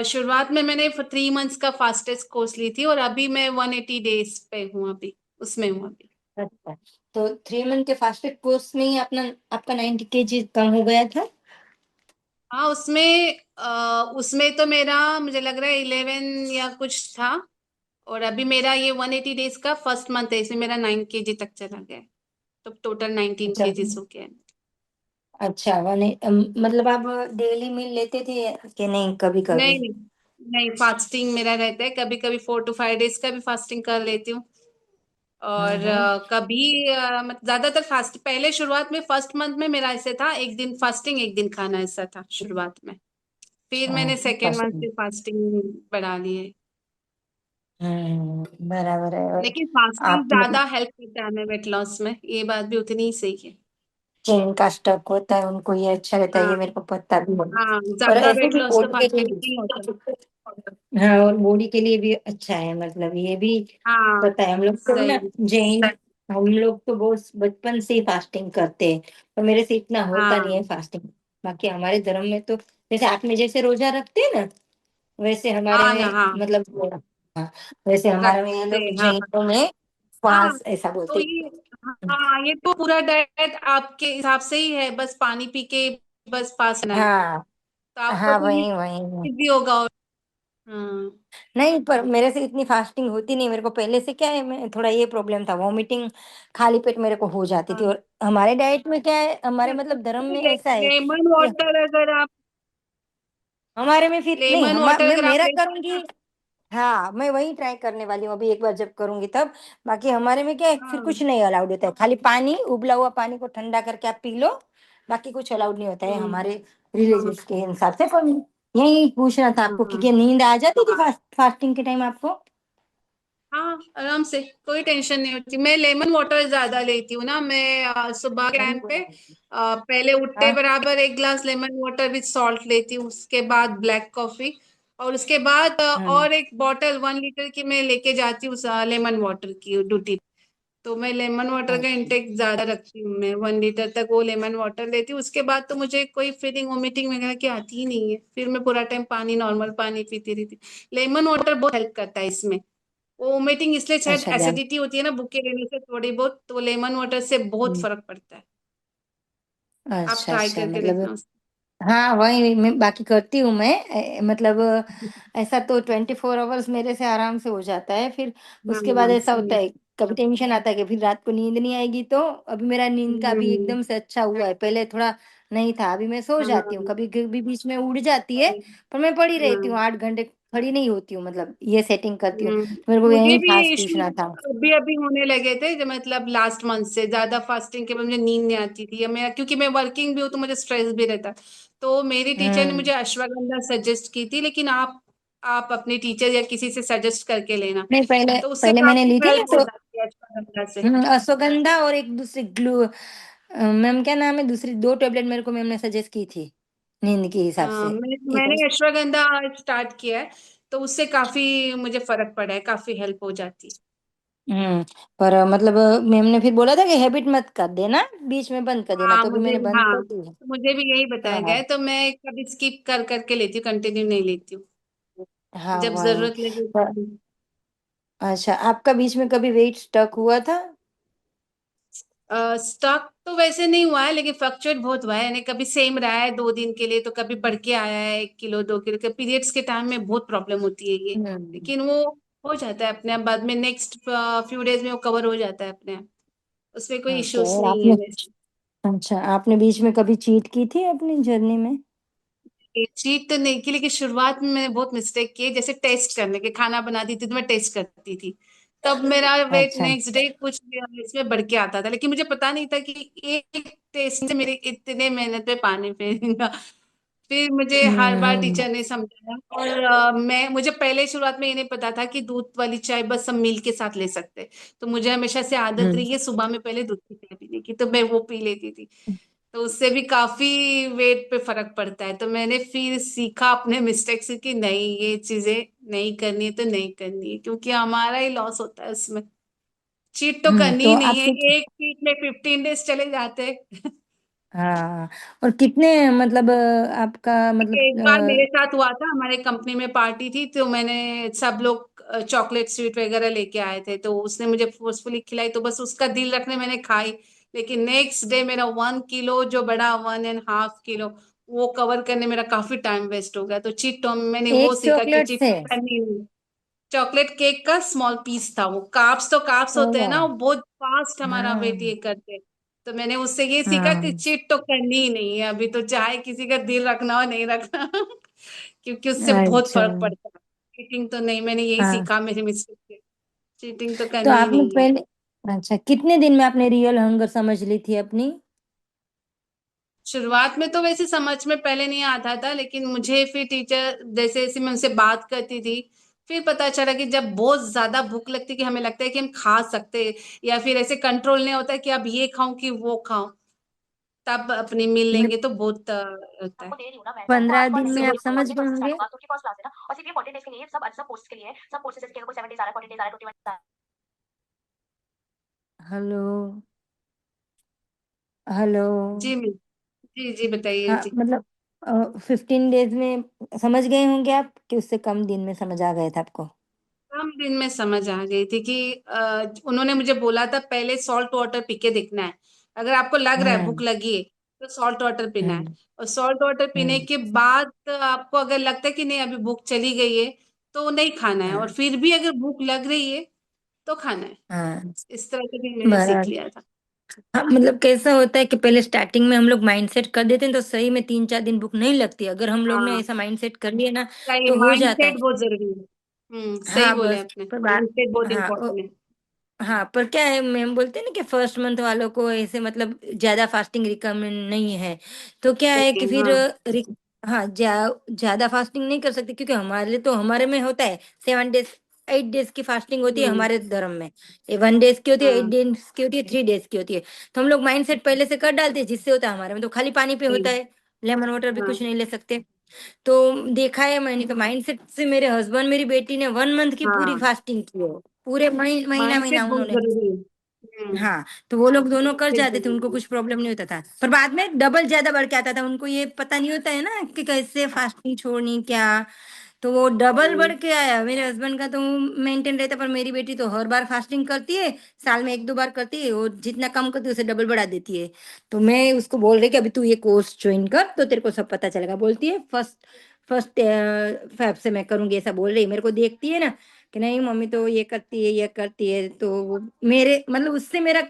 शुरुआत में मैंने 3 मंथ्स का फास्टेस्ट कोर्स ली थी और अभी मैं 180 डेज पे हूँ, अभी उसमें हूँ अभी। अच्छा, तो 3 मंथ के फास्टेस्ट कोर्स में ही अपना आपका 90 kg कम हो गया था? हाँ, उसमें तो मेरा मुझे लग रहा है 11 या कुछ था। और अभी मेरा ये 180 डेज का फर्स्ट मंथ है, इसमें मेरा 9 kg तक चला गया है। तो टोटल 19 kg हो गया है। अच्छा, मतलब आप डेली मील लेते थे कि नहीं, कभी नहीं कभी? नहीं नहीं, फास्टिंग मेरा रहता है, कभी कभी 4 to 5 डेज का भी फास्टिंग कर लेती हूँ। और हम्म। कभी ज्यादातर फास्ट, पहले शुरुआत में फर्स्ट मंथ में मेरा ऐसे था, एक दिन फास्टिंग एक दिन खाना, ऐसा था शुरुआत में। फिर मैंने सेकेंड मंथ फर्स्ट। से फास्टिंग बढ़ा ली है। बराबर है। और लेकिन फास्टिंग आप ज्यादा हेल्प करता है हमें वेट लॉस में, ये बात भी उतनी ही सही है। जिनका स्टक होता है उनको ये अच्छा रहता है, ये हाँ मेरे को पता भी है। हाँ, और ज्यादा ऐसे वेट भी लॉस तो बॉडी के फास्टिंग से ही होता है। लिए, हाँ, और बॉडी के लिए भी अच्छा है, मतलब ये भी हाँ, पता है। हम लोग तो ना सही। जैन, हम लोग तो बहुत बचपन से ही फास्टिंग करते हैं, और मेरे से इतना होता नहीं है हाँ फास्टिंग। बाकी हमारे धर्म में तो जैसे आपने जैसे रोजा रखते हैं ना, वैसे हमारे हाँ ना, में हाँ मतलब, हाँ, वैसे हमारे में ये रखते लोग हैं, हाँ जैनों में हाँ। फास्ट ऐसा तो बोलते ये, हैं। हाँ, ये तो पूरा डाइट आपके हिसाब से ही है, बस पानी पी के बस पास ना है। हाँ तो आपको हाँ, तो वही वही। इजी होगा। हाँ नहीं, पर मेरे से इतनी फास्टिंग होती नहीं। मेरे को पहले से क्या है, मैं थोड़ा ये प्रॉब्लम था, वॉमिटिंग खाली पेट मेरे को हो जाती थी। हाँ। और हमारे डाइट में क्या है, हमारे मतलब धर्म में ऐसा है लेमन कि वाटर अगर आप हमारे में फिर नहीं, लेमन वाटर मैं अगर आप मेरा ले, करूंगी। हाँ, मैं वही ट्राई करने वाली हूँ अभी, एक बार जब करूंगी तब। बाकी हमारे में क्या है, फिर हाँ। कुछ नहीं अलाउड होता है, खाली पानी, उबला हुआ पानी को ठंडा करके आप पी लो। बाकी कुछ अलाउड नहीं होता है हम्म, हमारे रिलीजियस के हिसाब से। पर यही पूछना था आपको कि हाँ क्या नींद आ जाती थी फास्टिंग के टाइम आपको? हाँ, आराम से, कोई टेंशन नहीं होती। मैं लेमन वाटर ज्यादा लेती हूँ ना, मैं सुबह के टाइम पे पहले उठते हाँ बराबर 1 glass lemon water with salt लेती हूँ, उसके बाद ब्लैक कॉफी, और उसके बाद हाँ। और एक बॉटल 1 लीटर की मैं लेके जाती हूँ लेमन वाटर की ड्यूटी। तो मैं लेमन वाटर का अच्छा इंटेक ज्यादा रखती हूँ, मैं 1 लीटर तक वो लेमन वाटर लेती हूँ। उसके बाद तो मुझे कोई फीलिंग वोमिटिंग वगैरह की आती ही नहीं है, फिर मैं पूरा टाइम पानी, नॉर्मल पानी पीती रहती हूँ। लेमन वाटर बहुत हेल्प करता है इसमें। वो वोमिटिंग इसलिए, शायद अच्छा। ध्यान। एसिडिटी होती है ना बुक के लेने से थोड़ी बहुत, तो लेमन वाटर से बहुत हम्म, फर्क पड़ता है। आप अच्छा ट्राई अच्छा, करके मतलब देखना। हाँ, वही मैं बाकी करती हूँ मैं। मतलब ऐसा तो 24 आवर्स मेरे से आराम से हो जाता है। फिर उसके बाद हाँ ऐसा होता सही। है, कभी टेंशन आता है कि फिर रात को नींद नहीं आएगी। तो अभी मेरा नींद का भी हम्म, एकदम से अच्छा हुआ है, पहले थोड़ा नहीं था। अभी मैं सो जाती हूँ, हाँ कभी कभी बीच में उड़ जाती है, सही। पर मैं पड़ी रहती हूँ हाँ 8 घंटे, खड़ी नहीं होती हूँ, मतलब ये सेटिंग करती हूँ। हम्म, मेरे को मुझे यही भी खास ये इश्यू पूछना था। अभी अभी होने लगे थे, जो मतलब लास्ट मंथ से ज्यादा फास्टिंग के बाद मुझे नींद नहीं आती थी, या मैं, क्योंकि मैं वर्किंग भी हूँ तो मुझे स्ट्रेस भी रहता है। तो मेरी टीचर ने हम्म। मुझे अश्वगंधा सजेस्ट की थी, लेकिन आप अपने टीचर या किसी से सजेस्ट करके लेना। नहीं, पहले तो उससे पहले मैंने काफी ली थी ना हेल्प हो तो जाती है अश्वगंधा से। अश्वगंधा और एक दूसरी मैम क्या नाम है, दूसरी 2 टेबलेट मेरे को मैम ने सजेस्ट की थी नींद के हिसाब से। एक मैंने अश्वगंधा स्टार्ट किया है, तो उससे काफी मुझे फर्क पड़ा है, काफी हेल्प हो जाती है। पर मतलब मैम ने फिर बोला था कि हैबिट मत कर देना, बीच में बंद कर देना, हाँ तो अभी मुझे मैंने बंद हाँ, कर दी है। तो मुझे भी यही बताया गया है, हाँ तो मैं कभी स्किप कर करके लेती हूँ, कंटिन्यू नहीं लेती हूँ, हाँ, जब वही। जरूरत लगे पर तभी। अच्छा, आपका बीच में कभी वेट स्टक हुआ था? स्टॉक तो वैसे नहीं हुआ है, लेकिन फ्लक्चुएट बहुत हुआ है, यानी कभी सेम रहा है 2 दिन के लिए, तो कभी बढ़ के आया है 1 किलो 2 किलो। पीरियड्स के टाइम में बहुत प्रॉब्लम होती है ये, हम्म। लेकिन वो हो जाता है अपने आप, बाद में नेक्स्ट फ्यू डेज में वो कवर हो जाता है अपने आप, उसमें कोई ओके। इश्यूज और नहीं है आपने, वैसे। अच्छा, आपने बीच में कभी चीट की थी अपनी जर्नी में? चीट तो नहीं की, लेकिन शुरुआत में मैंने बहुत मिस्टेक किए, जैसे टेस्ट करने के, खाना बनाती थी तो मैं टेस्ट करती थी, तब मेरा वेट अच्छा नेक्स्ट डे कुछ इसमें बढ़ के आता था, लेकिन मुझे पता नहीं था कि एक टेस्ट से मेरे इतने मेहनत पे पानी फेरेगा। फिर मुझे हर बार हम्म टीचर ने समझाया, और मैं मुझे पहले शुरुआत में ये नहीं पता था कि दूध वाली चाय बस हम मिल्क के साथ ले सकते। तो मुझे हमेशा से आदत हम्म रही है सुबह में पहले दूध की चाय पीने की, तो मैं वो पी लेती थी। तो उससे भी काफी वेट पे फर्क पड़ता है। तो मैंने फिर सीखा अपने मिस्टेक से कि नहीं, ये चीजें नहीं करनी है तो नहीं करनी है, क्योंकि हमारा ही लॉस होता है उसमें। चीट तो करनी तो ही नहीं है, आपके एक चीट में 15 डेज चले जाते हैं। हाँ, और कितने मतलब आपका एक बार मतलब मेरे साथ हुआ था, हमारे कंपनी में पार्टी थी, तो मैंने सब लोग चॉकलेट स्वीट वगैरह लेके आए थे, तो उसने मुझे फोर्सफुली खिलाई, तो बस उसका दिल रखने मैंने खाई। लेकिन नेक्स्ट डे मेरा 1 किलो जो बड़ा 1.5 किलो, वो कवर करने मेरा काफी टाइम वेस्ट हो गया। तो चीट तो मैंने वो एक सीखा कि चॉकलेट चीट से? तो करनी नहीं। चॉकलेट केक का स्मॉल पीस था वो। कार्ब्स तो कार्ब्स होते हैं ना, ओह, वो बहुत फास्ट हमारा वेट हाँ ये करते हैं। तो मैंने उससे ये सीखा कि हाँ, चीट तो करनी ही नहीं है अभी, तो चाहे किसी का दिल रखना हो नहीं रखना। क्योंकि उससे बहुत अच्छा, फर्क पड़ता है। चीटिंग तो नहीं, मैंने यही हाँ। सीखा मेरी मिस्टेक से। चीटिंग तो तो करनी ही आपने नहीं है। पहले, अच्छा, कितने दिन में आपने रियल हंगर समझ ली थी अपनी? शुरुआत में तो वैसे समझ में पहले नहीं आता था, लेकिन मुझे फिर टीचर जैसे जैसे मैं उनसे बात करती थी, फिर पता चला कि जब बहुत ज्यादा भूख लगती है, कि हमें लगता है कि हम खा सकते हैं, या फिर ऐसे कंट्रोल नहीं होता है कि अब ये खाऊं कि वो खाऊं, तब अपनी मील मतलब लेंगे तो बहुत होता है। आपको दे रही हूँ ना मैं, तो आपको 15 दिन आसपास में इससे आप बहुत देखो समझ मंडे गए फर्स्ट से स्टार्ट होंगे? होगा, तो आपकी फर्स्ट क्लास है ना, और सिर्फ ये 14 डेज के लिए, सब पोस्ट के लिए, सब कोर्सेज के लिए, कोई 7 डेज आ रहा है, 14 डेज आ रहा है, 21 आ रहा है। Hello, hello. जी मैं जी जी बताइए हाँ, जी। मतलब 15 डेज में समझ गए होंगे आप, कि उससे कम दिन में समझ आ गए थे आपको? कम दिन में समझ आ गई थी कि उन्होंने मुझे बोला था पहले सॉल्ट वाटर पी के देखना है। अगर आपको लग रहा है भूख हम्म लगी है, तो सॉल्ट वाटर पीना है। हम्म और सॉल्ट वाटर पीने हम्म के बाद आपको अगर लगता है कि नहीं अभी भूख चली गई है, तो नहीं खाना है। और हाँ फिर भी अगर भूख लग रही है तो खाना है। हाँ, इस तरह से भी मैंने सीख बराबर। लिया था। हाँ, मतलब कैसा होता है कि पहले स्टार्टिंग में हम लोग माइंड सेट कर देते हैं तो सही में 3 4 दिन भूख नहीं लगती। अगर हम लोग ने हाँ, ऐसा माइंड सेट कर लिया ना, सही तो हो माइंड जाता है। सेट बहुत जरूरी है। सही हाँ बोले बस, आपने, पर माइंड सेट बहुत हाँ इंपॉर्टेंट है। हाँ, पर क्या है, मैम बोलते हैं ना कि फर्स्ट मंथ वालों को ऐसे मतलब ज्यादा फास्टिंग रिकमेंड नहीं है। तो क्या है नहीं कि है, फिर हाँ। हाँ, ज्यादा फास्टिंग नहीं कर सकते, क्योंकि हमारे में होता है 7 डेज 8 डेज की फास्टिंग होती है हम्म। हमारे धर्म में। 1 डेज की होती है, एट हाँ। डेज की होती है, 3 डेज की होती है। तो हम लोग माइंड सेट पहले से कर डालते हैं, जिससे होता है हमारे में तो खाली पानी पे होता सही। है, लेमन वाटर भी कुछ हाँ नहीं ले सकते। तो देखा है मैंने, तो माइंड सेट से मेरे हस्बैंड मेरी बेटी ने 1 मंथ की पूरी हाँ, फास्टिंग की है। पूरे महीना माइंड महीना सेट बहुत उन्होंने। जरूरी है। हाँ, तो वो लोग दोनों कर सेट जाते थे, उनको जरूरी है। कुछ प्रॉब्लम नहीं होता था। पर बाद में डबल ज्यादा बढ़ के आता था, उनको ये पता नहीं होता है ना कि कैसे फास्टिंग छोड़नी क्या। तो वो डबल बढ़ सही। के आया। मेरे हस्बैंड का तो मेंटेन रहता, पर मेरी बेटी तो हर बार फास्टिंग करती है, साल में 1 2 बार करती है, वो जितना कम करती है उसे डबल बढ़ा देती है। तो मैं उसको बोल रही कि अभी तू ये कोर्स ज्वाइन कर तो तेरे को सब पता चलेगा। बोलती है फर्स्ट फर्स्ट फैब से मैं करूंगी, ऐसा बोल रही है। मेरे को देखती है ना कि नहीं मम्मी तो ये करती है ये करती है, तो वो मेरे मतलब उससे मेरा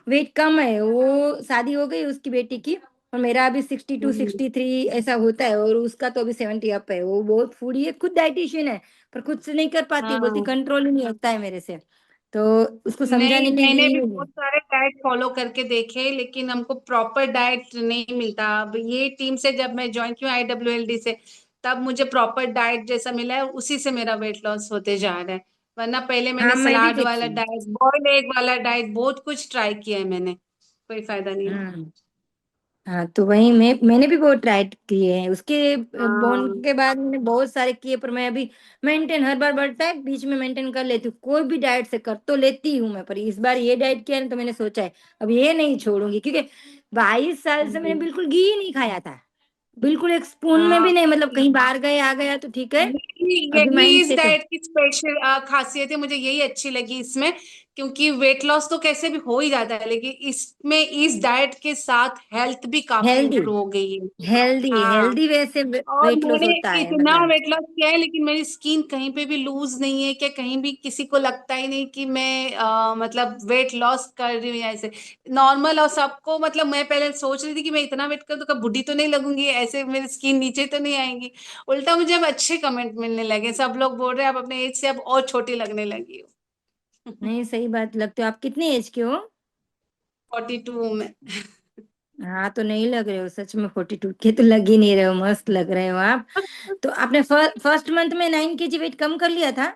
वेट कम है। वो शादी हो गई उसकी बेटी की, और मेरा अभी 62 हम्म। 63 ऐसा होता है, और उसका तो अभी 70 अप है। वो बहुत फूडी है, खुद डाइटिशियन है, पर खुद से नहीं कर पाती है, बोलती हाँ, कंट्रोल ही नहीं होता है मेरे से। तो उसको नहीं, समझाने के मैंने भी लिए बहुत सारे डाइट फॉलो करके देखे, लेकिन हमको प्रॉपर डाइट नहीं मिलता। अब ये टीम से जब मैं ज्वाइन की IWLD से, तब मुझे प्रॉपर डाइट जैसा मिला है, उसी से मेरा वेट लॉस होते जा रहा है। वरना पहले हाँ, मैंने मैं भी सलाद वाला देखी। डाइट, बॉइल्ड एग वाला डाइट, बहुत कुछ ट्राई किया है मैंने, कोई फायदा नहीं हुआ। हम्म हाँ, तो वही मैंने भी बहुत ट्राई किए हैं उसके बोन हाँ। के बाद मैंने बहुत सारे किए, पर मैं अभी मेंटेन हर बार बढ़ता है, बीच में मेंटेन कर लेती हूँ। कोई भी डाइट से कर तो लेती हूँ मैं, पर इस बार ये डाइट किया है ना, तो मैंने सोचा है अब ये नहीं छोड़ूंगी, क्योंकि 22 साल से मैंने हम्म। बिल्कुल घी ही नहीं खाया था। बिल्कुल एक स्पून में हाँ, भी नहीं, मतलब कहीं बाहर गए आ गया तो ठीक है। यही अभी यही माइंड इस सेट है। डाइट की स्पेशल खासियत है, मुझे यही अच्छी लगी इसमें। क्योंकि वेट लॉस तो कैसे भी हो ही जाता है, लेकिन इसमें इस डाइट के साथ हेल्थ भी काफी हेल्दी इम्प्रूव हो गई है। हेल्दी हाँ, हेल्दी वे से और वेट लॉस मैंने होता है इतना मतलब। वेट लॉस किया है, लेकिन मेरी स्किन कहीं पे भी लूज नहीं है, क्या कहीं भी किसी को लगता ही नहीं कि मैं मतलब वेट लॉस कर रही हूँ या ऐसे नॉर्मल। और सबको मतलब मैं पहले सोच रही थी कि मैं इतना वेट कर तो कब बुढ़ी तो नहीं लगूंगी, ऐसे मेरी स्किन नीचे तो नहीं आएगी। उल्टा मुझे अब अच्छे कमेंट मिलने लगे, सब लोग बोल रहे हैं आप अपने एज से अब और छोटी लगने लगी हो। नहीं, सही बात। लगते हो आप कितने एज के हो? 42 में। हाँ, तो नहीं लग रहे हो सच में, 42 के तो लग ही नहीं रहे हो, मस्त लग रहे हो आप। तो आपने फर्स्ट मंथ में 9 kg वेट कम कर लिया था?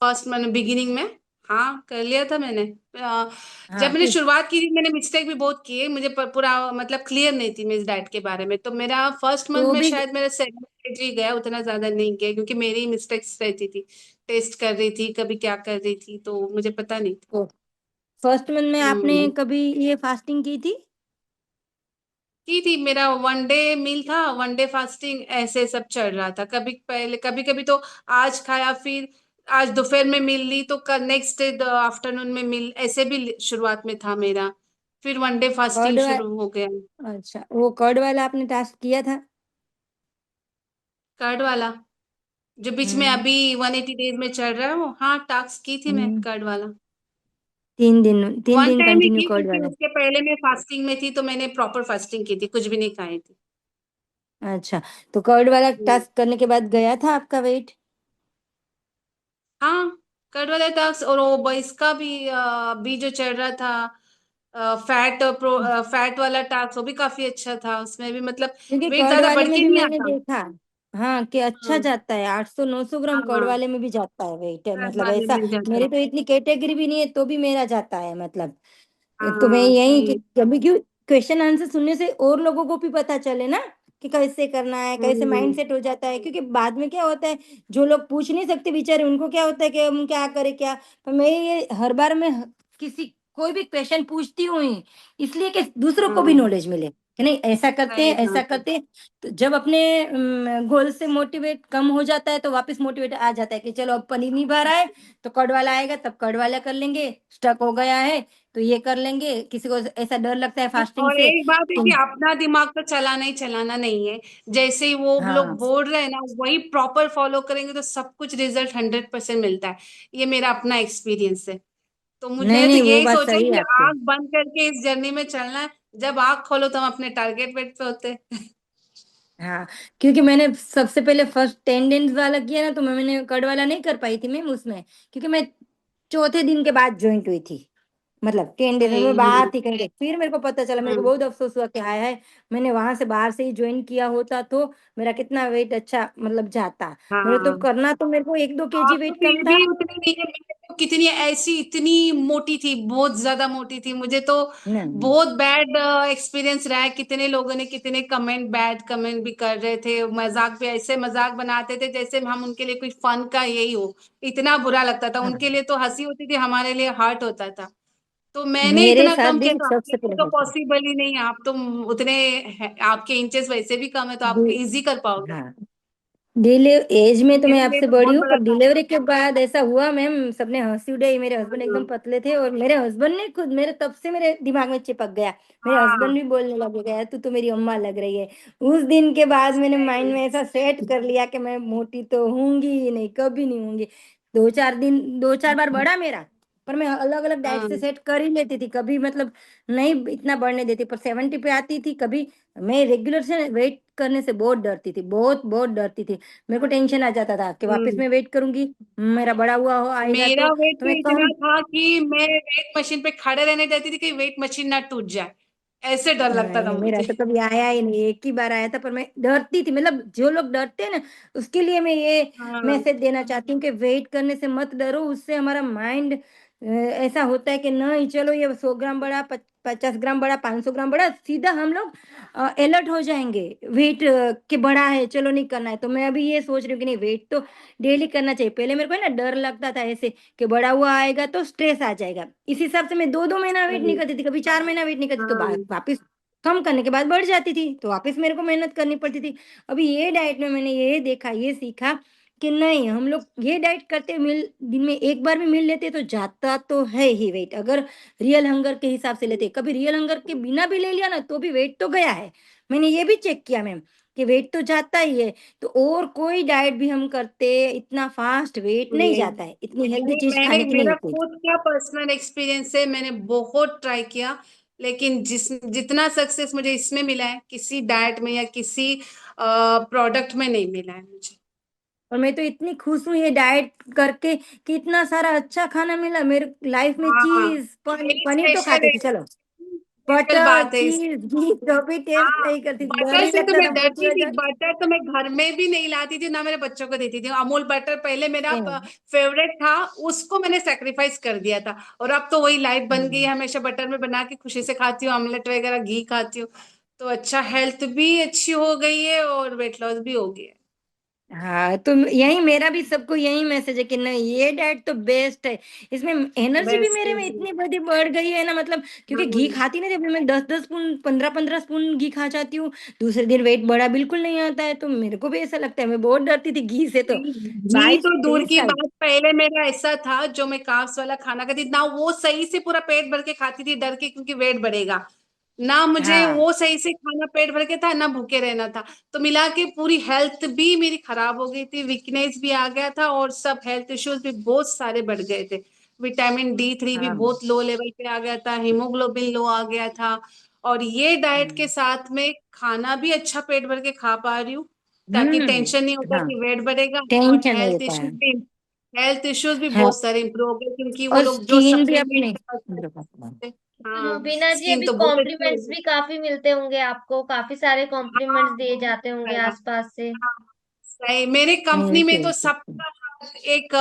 फर्स्ट मैंने बिगिनिंग में, हाँ कर लिया था मैंने। जब हाँ, मैंने फिर शुरुआत की थी मैंने मिस्टेक भी बहुत किए, मुझे पूरा मतलब क्लियर नहीं थी मैं इस डाइट के बारे में। तो मेरा फर्स्ट मंथ तो में भी शायद मेरा 7 kg गया, उतना ज्यादा नहीं गया क्योंकि मेरी मिस्टेक्स रहती थी। टेस्ट कर रही थी, कभी क्या कर रही थी, तो मुझे पता नहीं था। तो फर्स्ट मंथ में आपने हम्म। कभी ये फास्टिंग की थी? की थी, मेरा 1 डे मील था, 1 डे फास्टिंग, ऐसे सब चल रहा था। कभी पहले कभी कभी तो आज खाया, फिर आज दोपहर में मील ली, तो कल नेक्स्ट डे आफ्टरनून में मील, ऐसे भी शुरुआत में था मेरा। फिर 1 डे कर्ड फास्टिंग वा शुरू हो गया। अच्छा, वो कर्ड वाला आपने टास्क किया था? कर्ड वाला जो बीच में हम्म। अभी 180 डेज में चल रहा है वो, हाँ टास्क की थी मैं हम्म। कर्ड वाला। 3 दिन, तीन वन दिन टाइम ही कंटिन्यू की कर्ड क्योंकि वाला? उसके पहले मैं फास्टिंग में थी, तो मैंने प्रॉपर फास्टिंग की थी, कुछ भी नहीं खाई थी। अच्छा, तो कर्ड वाला हम्म। टास्क करने के बाद गया था आपका वेट? हाँ कर्ड वाला टास्क, और वो इसका भी अभी जो चल रहा था फैट वाला टास्क, वो भी काफी अच्छा था। उसमें भी मतलब क्योंकि वेट कर्ड ज्यादा वाले बढ़ में के भी नहीं मैंने आता। देखा, हाँ, कि अच्छा हाँ जाता है, 800-900 ग्राम कर्ड हाँ, वाले में भी जाता है वेट, कर्ड मतलब वाले ऐसा। में जाता मेरी है। तो इतनी कैटेगरी भी नहीं है तो भी मेरा जाता है, मतलब। तो मैं हाँ यही कि सही। कभी क्यों क्वेश्चन आंसर सुनने से और लोगों को भी पता चले ना, कि कैसे करना है, कैसे हम्म। माइंड सेट हो जाता है। क्योंकि बाद में क्या होता है, जो लोग पूछ नहीं सकते बेचारे, उनको क्या होता है कि हम क्या करें क्या। पर मैं ये हर बार मैं किसी कोई भी क्वेश्चन पूछती हूँ ही, इसलिए कि दूसरों को भी हाँ नॉलेज मिले कि नहीं ऐसा करते सही हैं, ऐसा बात है। करते हैं। तो जब अपने गोल से मोटिवेट कम हो जाता है तो वापस मोटिवेट आ जाता है कि चलो अब पनीर नहीं भर रहा है, तो कर्ड वाला आएगा तब कर्ड वाला कर लेंगे। स्टक हो गया है तो ये कर लेंगे। किसी को ऐसा डर लगता है फास्टिंग और से एक बात है कि कि अपना दिमाग तो चलाना ही चलाना नहीं है। जैसे ही वो लोग हाँ, बोल रहे हैं ना, वही प्रॉपर फॉलो करेंगे तो सब कुछ रिजल्ट 100% मिलता है। ये मेरा अपना एक्सपीरियंस है। तो नहीं मैंने तो नहीं, वो यही बात सोचा सही है कि आपकी। आंख बंद करके इस जर्नी में चलना है। जब आंख खोलो तो हम अपने टारगेट वेट पे होते हैं। हाँ, क्योंकि मैंने सबसे पहले फर्स्ट 10 दिन वाला किया ना, तो मैंने कर्ड वाला नहीं कर पाई थी मैम उसमें, क्योंकि मैं चौथे दिन के बाद ज्वाइंट हुई थी। मतलब 10 दिन में सही। मैं बाहर थी कहीं, फिर मेरे को पता चला, मेरे को हम्म। बहुत अफसोस हुआ कि हाय हाय, मैंने वहां से बाहर से ही ज्वाइन किया होता तो मेरा कितना वेट अच्छा मतलब जाता। मेरे तो हाँ करना तो मेरे को 1-2 kg आप तो वेट कम फिर था। भी उतनी नहीं है, मैं तो कितनी ऐसी इतनी मोटी थी, बहुत ज्यादा मोटी थी। मुझे तो नहीं बहुत बैड एक्सपीरियंस रहा है। कितने लोगों ने कितने कमेंट, बैड कमेंट भी कर रहे थे, मजाक भी, ऐसे मजाक बनाते थे जैसे हम उनके लिए कोई फन का यही हो। इतना बुरा लगता था, हाँ, उनके लिए तो हंसी होती थी, हमारे लिए हर्ट होता था। तो मैंने मेरे इतना साथ कम किया, देखिए तो अपने सबसे लिए पहले तो होता। पॉसिबल ही नहीं है। आप तो उतने आपके इंचेस वैसे भी कम है, तो आप दे- इजी कर पाओगे। हाँ, डिले एज में तो मैं मेरे लिए आपसे तो बड़ी बहुत हूँ, बड़ा पर था। डिलीवरी के बाद ऐसा हुआ मैम, सबने हंसी उड़ाई। मेरे हस्बैंड हाँ एकदम पतले थे और मेरे हस्बैंड ने खुद मेरे, तब से मेरे दिमाग में चिपक गया। मेरे हाँ हस्बैंड भी बोलने लगे गया, तू तो मेरी अम्मा लग रही है। उस दिन के बाद मैंने माइंड सही। में ऐसा सेट कर लिया कि मैं मोटी तो होंगी ही नहीं, कभी नहीं होंगी। 2-4 बार बढ़ा मेरा, पर मैं अलग अलग डाइट से हाँ। सेट कर ही लेती थी कभी, मतलब नहीं इतना बढ़ने देती, पर 70 पे आती थी कभी। मैं रेगुलर से वेट करने से बहुत डरती थी, बहुत बहुत डरती थी। मेरे को टेंशन आ जाता था कि वापस हम्म। मैं वेट करूंगी, मेरा बड़ा हुआ हो आएगा मेरा वेट तो तो मैं इतना कम। था कि मैं वेट मशीन पे खड़े रहने देती थी कि वेट मशीन ना टूट जाए, ऐसे डर लगता नहीं था नहीं, मेरा मुझे। तो कभी आया ही नहीं, एक ही बार आया था, पर मैं डरती थी। मतलब जो लोग डरते हैं ना, उसके लिए मैं ये हाँ। मैसेज देना चाहती हूँ कि वेट करने से मत डरो। उससे हमारा माइंड ऐसा होता है कि नहीं चलो ये 100 ग्राम बढ़ा, 50 ग्राम बढ़ा, 500 ग्राम बढ़ा, सीधा हम लोग अलर्ट हो जाएंगे। वेट के बढ़ा है, चलो नहीं करना है। तो मैं अभी ये सोच रही हूँ कि नहीं, वेट तो डेली करना चाहिए। पहले मेरे को है ना डर लगता था ऐसे कि बड़ा हुआ आएगा तो स्ट्रेस आ जाएगा, इस हिसाब से मैं 2-2 महीना वेट नहीं सही। करती थी, कभी 4 महीना वेट नहीं करती, तो हाँ। वापिस कम करने के बाद बढ़ जाती थी, तो वापस मेरे को मेहनत करनी पड़ती थी। अभी ये डाइट में मैंने ये देखा, ये सीखा कि नहीं, हम लोग ये डाइट करते, मिल दिन में एक बार भी मिल लेते तो जाता तो है ही वेट, अगर रियल हंगर के हिसाब से लेते। कभी रियल हंगर के बिना भी ले लिया ना तो भी वेट तो गया है। मैंने ये भी चेक किया मैम, कि वेट तो जाता ही है। तो और कोई डाइट भी हम करते, इतना फास्ट वेट नहीं नहीं जाता है, इतनी हेल्दी नहीं, चीज मैंने खाने की नहीं मेरा होती। खुद का पर्सनल एक्सपीरियंस है, मैंने बहुत ट्राई किया, लेकिन जितना सक्सेस मुझे इसमें मिला है किसी डाइट में या किसी प्रोडक्ट में नहीं मिला है मुझे। और मैं तो इतनी खुश हूँ ये डाइट करके कि इतना सारा अच्छा खाना मिला मेरे लाइफ में। हाँ चीज, यही पनीर तो स्पेशल खाती है। थी चलो। सिंपल बटर बात है। चीज घी तो भी टेस्ट हाँ, नहीं करती थी, डर बटर ही से तो लगता मैं था मोटी डरती हो थी। जाती। बटर तो मैं घर में भी नहीं लाती थी, ना मेरे बच्चों को देती थी। अमूल बटर पहले मेरा नहीं नहीं। फेवरेट था, उसको मैंने सेक्रीफाइस कर दिया था। और अब तो वही लाइफ बन गई है, हम्म। हमेशा बटर में बना के खुशी से खाती हूँ, ऑमलेट वगैरह घी खाती हूँ। तो अच्छा, हेल्थ भी अच्छी हो गई है और वेट लॉस भी हो गया है। हाँ, तो यही मेरा भी सबको यही मैसेज है कि नहीं, ये डाइट तो बेस्ट है। इसमें एनर्जी भी बेस्ट मेरे है में जी। इतनी बड़ी बढ़ गई है ना, मतलब क्योंकि घी हाँ, खाती नहीं थी, अभी मैं 10-10 स्पून 15-15 स्पून घी खा जाती हूँ। दूसरे दिन वेट बढ़ा बिल्कुल नहीं आता है, तो मेरे को भी ऐसा लगता है, मैं बहुत डरती थी घी से, तो नहीं, घी बाईस तो दूर तेईस की साल बात, पहले मेरा ऐसा था जो मैं कार्ब्स वाला खाना खाती थी ना, वो सही से पूरा पेट भर के खाती थी डर के, क्योंकि वेट बढ़ेगा। ना मुझे हाँ। वो सही से खाना पेट भर के था, ना भूखे रहना था। तो मिला के पूरी हेल्थ भी मेरी खराब हो गई थी, वीकनेस भी आ गया था, और सब हेल्थ इश्यूज भी बहुत सारे बढ़ गए थे। विटामिन D3 भी हाँ। बहुत लो लेवल पे आ गया था, हीमोग्लोबिन लो आ गया था। और ये डाइट के हम्म। साथ में खाना भी अच्छा पेट भर के खा पा रही हूँ, ताकि टेंशन नहीं होता हाँ, कि वेट बढ़ेगा। और टेंशन नहीं होता है। हेल्थ इश्यूज भी हाँ, बहुत सारे इंप्रूव हो गए, क्योंकि वो और लोग जो स्किन भी अपने। सप्लीमेंट। तो हाँ, मुबीना जी, स्किन अभी तो बहुत अच्छी कॉम्प्लीमेंट्स होगी। भी काफी मिलते होंगे आपको, काफी सारे हाँ, कॉम्प्लीमेंट्स दिए बहुत जाते होंगे सारा। आसपास से। हाँ, सही, मेरे कंपनी मिलते में तो हैं। सबका एक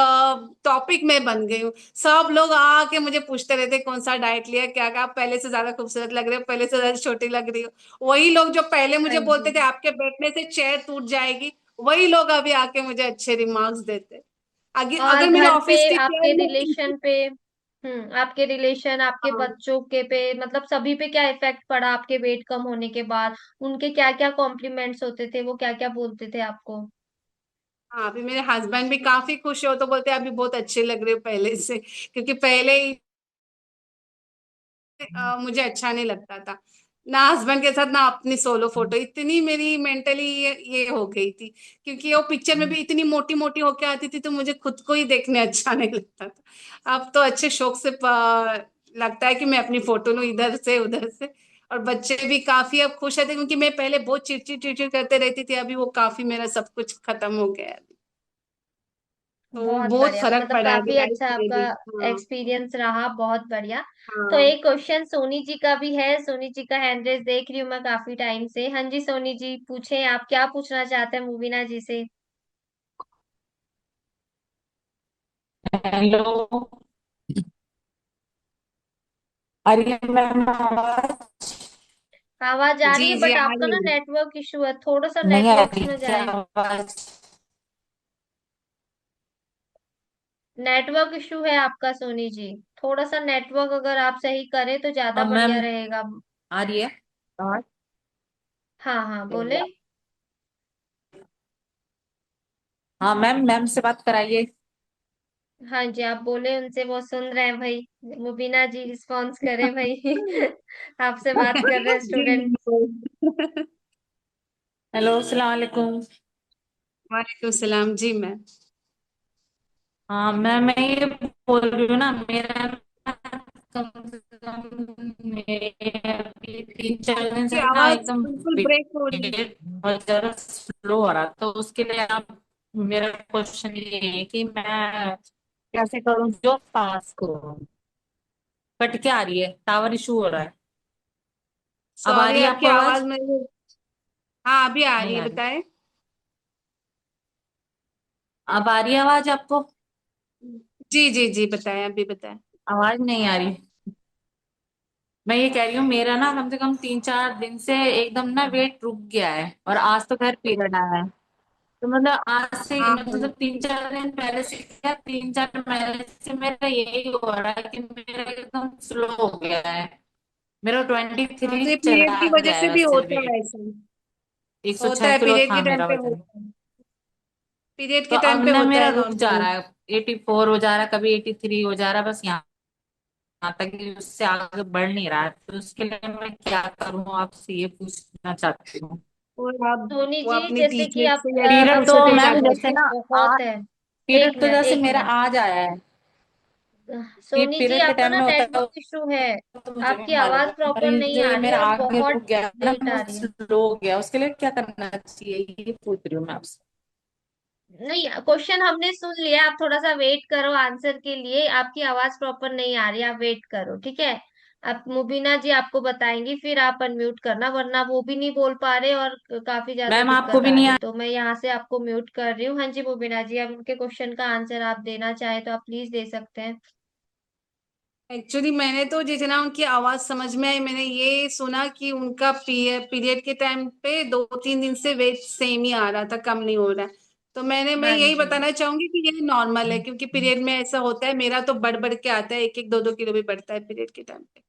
टॉपिक में बन गई हूँ। सब लोग आके मुझे पूछते रहते कौन सा डाइट लिया, क्या क्या, आप पहले से ज्यादा खूबसूरत लग रहे हो, पहले से ज्यादा छोटी लग रही हो। वही लोग जो पहले हाँ मुझे जी। बोलते थे आपके बैठने से चेयर टूट जाएगी, वही लोग अभी आके मुझे अच्छे रिमार्क्स देते। अगर और अगर मेरे घर पे ऑफिस की आपके चेयर में। रिलेशन पे, आपके रिलेशन, आपके हाँ, बच्चों के पे, मतलब सभी पे क्या इफेक्ट पड़ा आपके वेट कम होने के बाद? उनके क्या क्या कॉम्प्लीमेंट्स होते थे, वो क्या क्या बोलते थे आपको? हाँ, अभी मेरे हस्बैंड भी काफी खुश हो, तो बोलते हैं अभी बहुत अच्छे लग रहे हो पहले से, क्योंकि पहले ही मुझे अच्छा नहीं लगता था। ना हस्बैंड के साथ, ना अपनी सोलो फोटो, इतनी मेरी मेंटली ये हो गई थी। क्योंकि वो पिक्चर में भी इतनी मोटी मोटी होके आती थी, तो मुझे खुद को ही देखने अच्छा नहीं लगता था। अब तो अच्छे शौक से लगता है कि मैं अपनी फोटो लूं इधर से उधर से। और बच्चे भी काफी अब खुश रहते, क्योंकि मैं पहले बहुत चिड़चिड़ चिड़चिड़ करते रहती थी, अभी वो काफी, मेरा सब कुछ खत्म हो गया है। तो बहुत बहुत बढ़िया, तो फर्क मतलब पड़ा है अभी काफी लाइफ अच्छा में आपका भी। हाँ। एक्सपीरियंस रहा, बहुत बढ़िया। तो हाँ, एक क्वेश्चन सोनी जी का भी है, सोनी जी का हैंड रेस देख रही हूँ मैं काफी टाइम से। हाँ जी, सोनी जी पूछें, आप क्या पूछना चाहते हैं मुबीना जी से? हेलो। अरे मैम, आवाज आवाज आ रही जी है, जी, बट आ आपका रही ना है। नेटवर्क इशू है, थोड़ा सा नहीं आ नेटवर्क रही में क्या जाए। आवाज? नेटवर्क इशू है आपका सोनी जी, थोड़ा सा नेटवर्क अगर आप सही करें तो ज्यादा हाँ बढ़िया मैम, रहेगा। आ रही है आवाज? हाँ हाँ, बोले। हाँ मैम, मैम से बात कराइए। हाँ जी, आप बोले उनसे, वो सुन रहे हैं भाई। मुबीना जी रिस्पॉन्स करें भाई। आपसे बात कर रहे हैं जी स्टूडेंट। जी। हेलो, अस्सलाम वालेकुम। वालेकुम सलाम जी मैम। हाँ मैम, मैं ये बोल रही हूँ ना, मेरा ना कम से कम मेरे अभी 3-4 दिन आपकी से ना आवाज एकदम बिल्कुल ब्रेक हो रही है। वेट बहुत ज्यादा स्लो हो रहा, तो उसके लिए आप, मेरा क्वेश्चन ये है कि मैं कैसे करूँ जो फास्ट करूँ। कट के आ रही है, टावर इशू हो रहा है। अब आ सॉरी, रही है आपकी आपको आवाज आवाज? में। हाँ, अभी आ रही नहीं है, आ रही। बताएं। अब आ रही है आवाज आपको? जी जी जी, बताएं, अभी बताएं। आवाज नहीं आ रही। मैं ये कह रही हूँ, मेरा ना कम से कम 3-4 दिन से एकदम ना वेट रुक गया है, और आज तो खैर पीरियड आया है। तो मतलब आज से, हाँ हाँ। मतलब 3-4 दिन पहले से, क्या 3-4 महीने से मेरा यही हो रहा है कि मेरा एकदम स्लो हो गया है। मेरा ट्वेंटी हाँ, थ्री तो ये पीरियड चला की वजह गया से है भी वैसे होता वेट। है ऐसा। एक सौ होता छह है, किलो पीरियड था के टाइम मेरा पे वजन। होता है। पीरियड तो के अब टाइम पे ना होता मेरा है रुक जा नॉर्मली। रहा है, 84 हो जा रहा है, कभी 83 हो जा रहा है, बस यहाँ तक कि उससे आगे बढ़ नहीं रहा है। तो उसके लिए मैं क्या करूँ, आपसे ये पूछना चाहती हूँ। और आप सोनी वो जी, अपनी जैसे कि टीचर आप से या पीरियड तो टीचर से मैम ज्यादा। जैसे ना, आ बहुत है। एक पीरियड तो मिनट जैसे एक मेरा मिनट। आज आया है। कि सोनी जी, पीरियड के आपका टाइम ना में होता है, नेटवर्क इशू है, तो मुझे भी आपकी आवाज मालूम, पर प्रॉपर ये नहीं जो आ ये रही है मेरा और आगे बहुत रुक गया है ना, लेट आ बहुत रही है। स्लो हो गया, उसके लिए क्या करना चाहिए, ये पूछ रही हूँ मैं आपसे। नहीं, क्वेश्चन हमने सुन लिया, आप थोड़ा सा वेट करो आंसर के लिए, आपकी आवाज प्रॉपर नहीं आ रही, आप वेट करो, ठीक है? अब मुबीना जी आपको बताएंगी, फिर आप अनम्यूट करना, वरना वो भी नहीं बोल पा रहे और काफी ज्यादा मैम आपको दिक्कत भी आ नहीं रही। आ तो मैं यहाँ से आपको म्यूट कर रही हूँ। हाँ जी मुबीना जी, अब उनके क्वेश्चन का आंसर आप देना चाहें तो आप प्लीज दे सकते हैं। एक्चुअली मैंने तो जितना उनकी आवाज समझ में आई, मैंने ये सुना कि उनका पीरियड के टाइम पे 2-3 दिन से वेट सेम ही आ रहा था, कम नहीं हो रहा है। तो मैं हाँ यही जी, बताना चाहूंगी कि ये नॉर्मल है, क्योंकि पीरियड में ऐसा होता है। मेरा तो बढ़ बढ़ के आता है, 1-1 2-2 किलो भी बढ़ता है पीरियड के टाइम पे।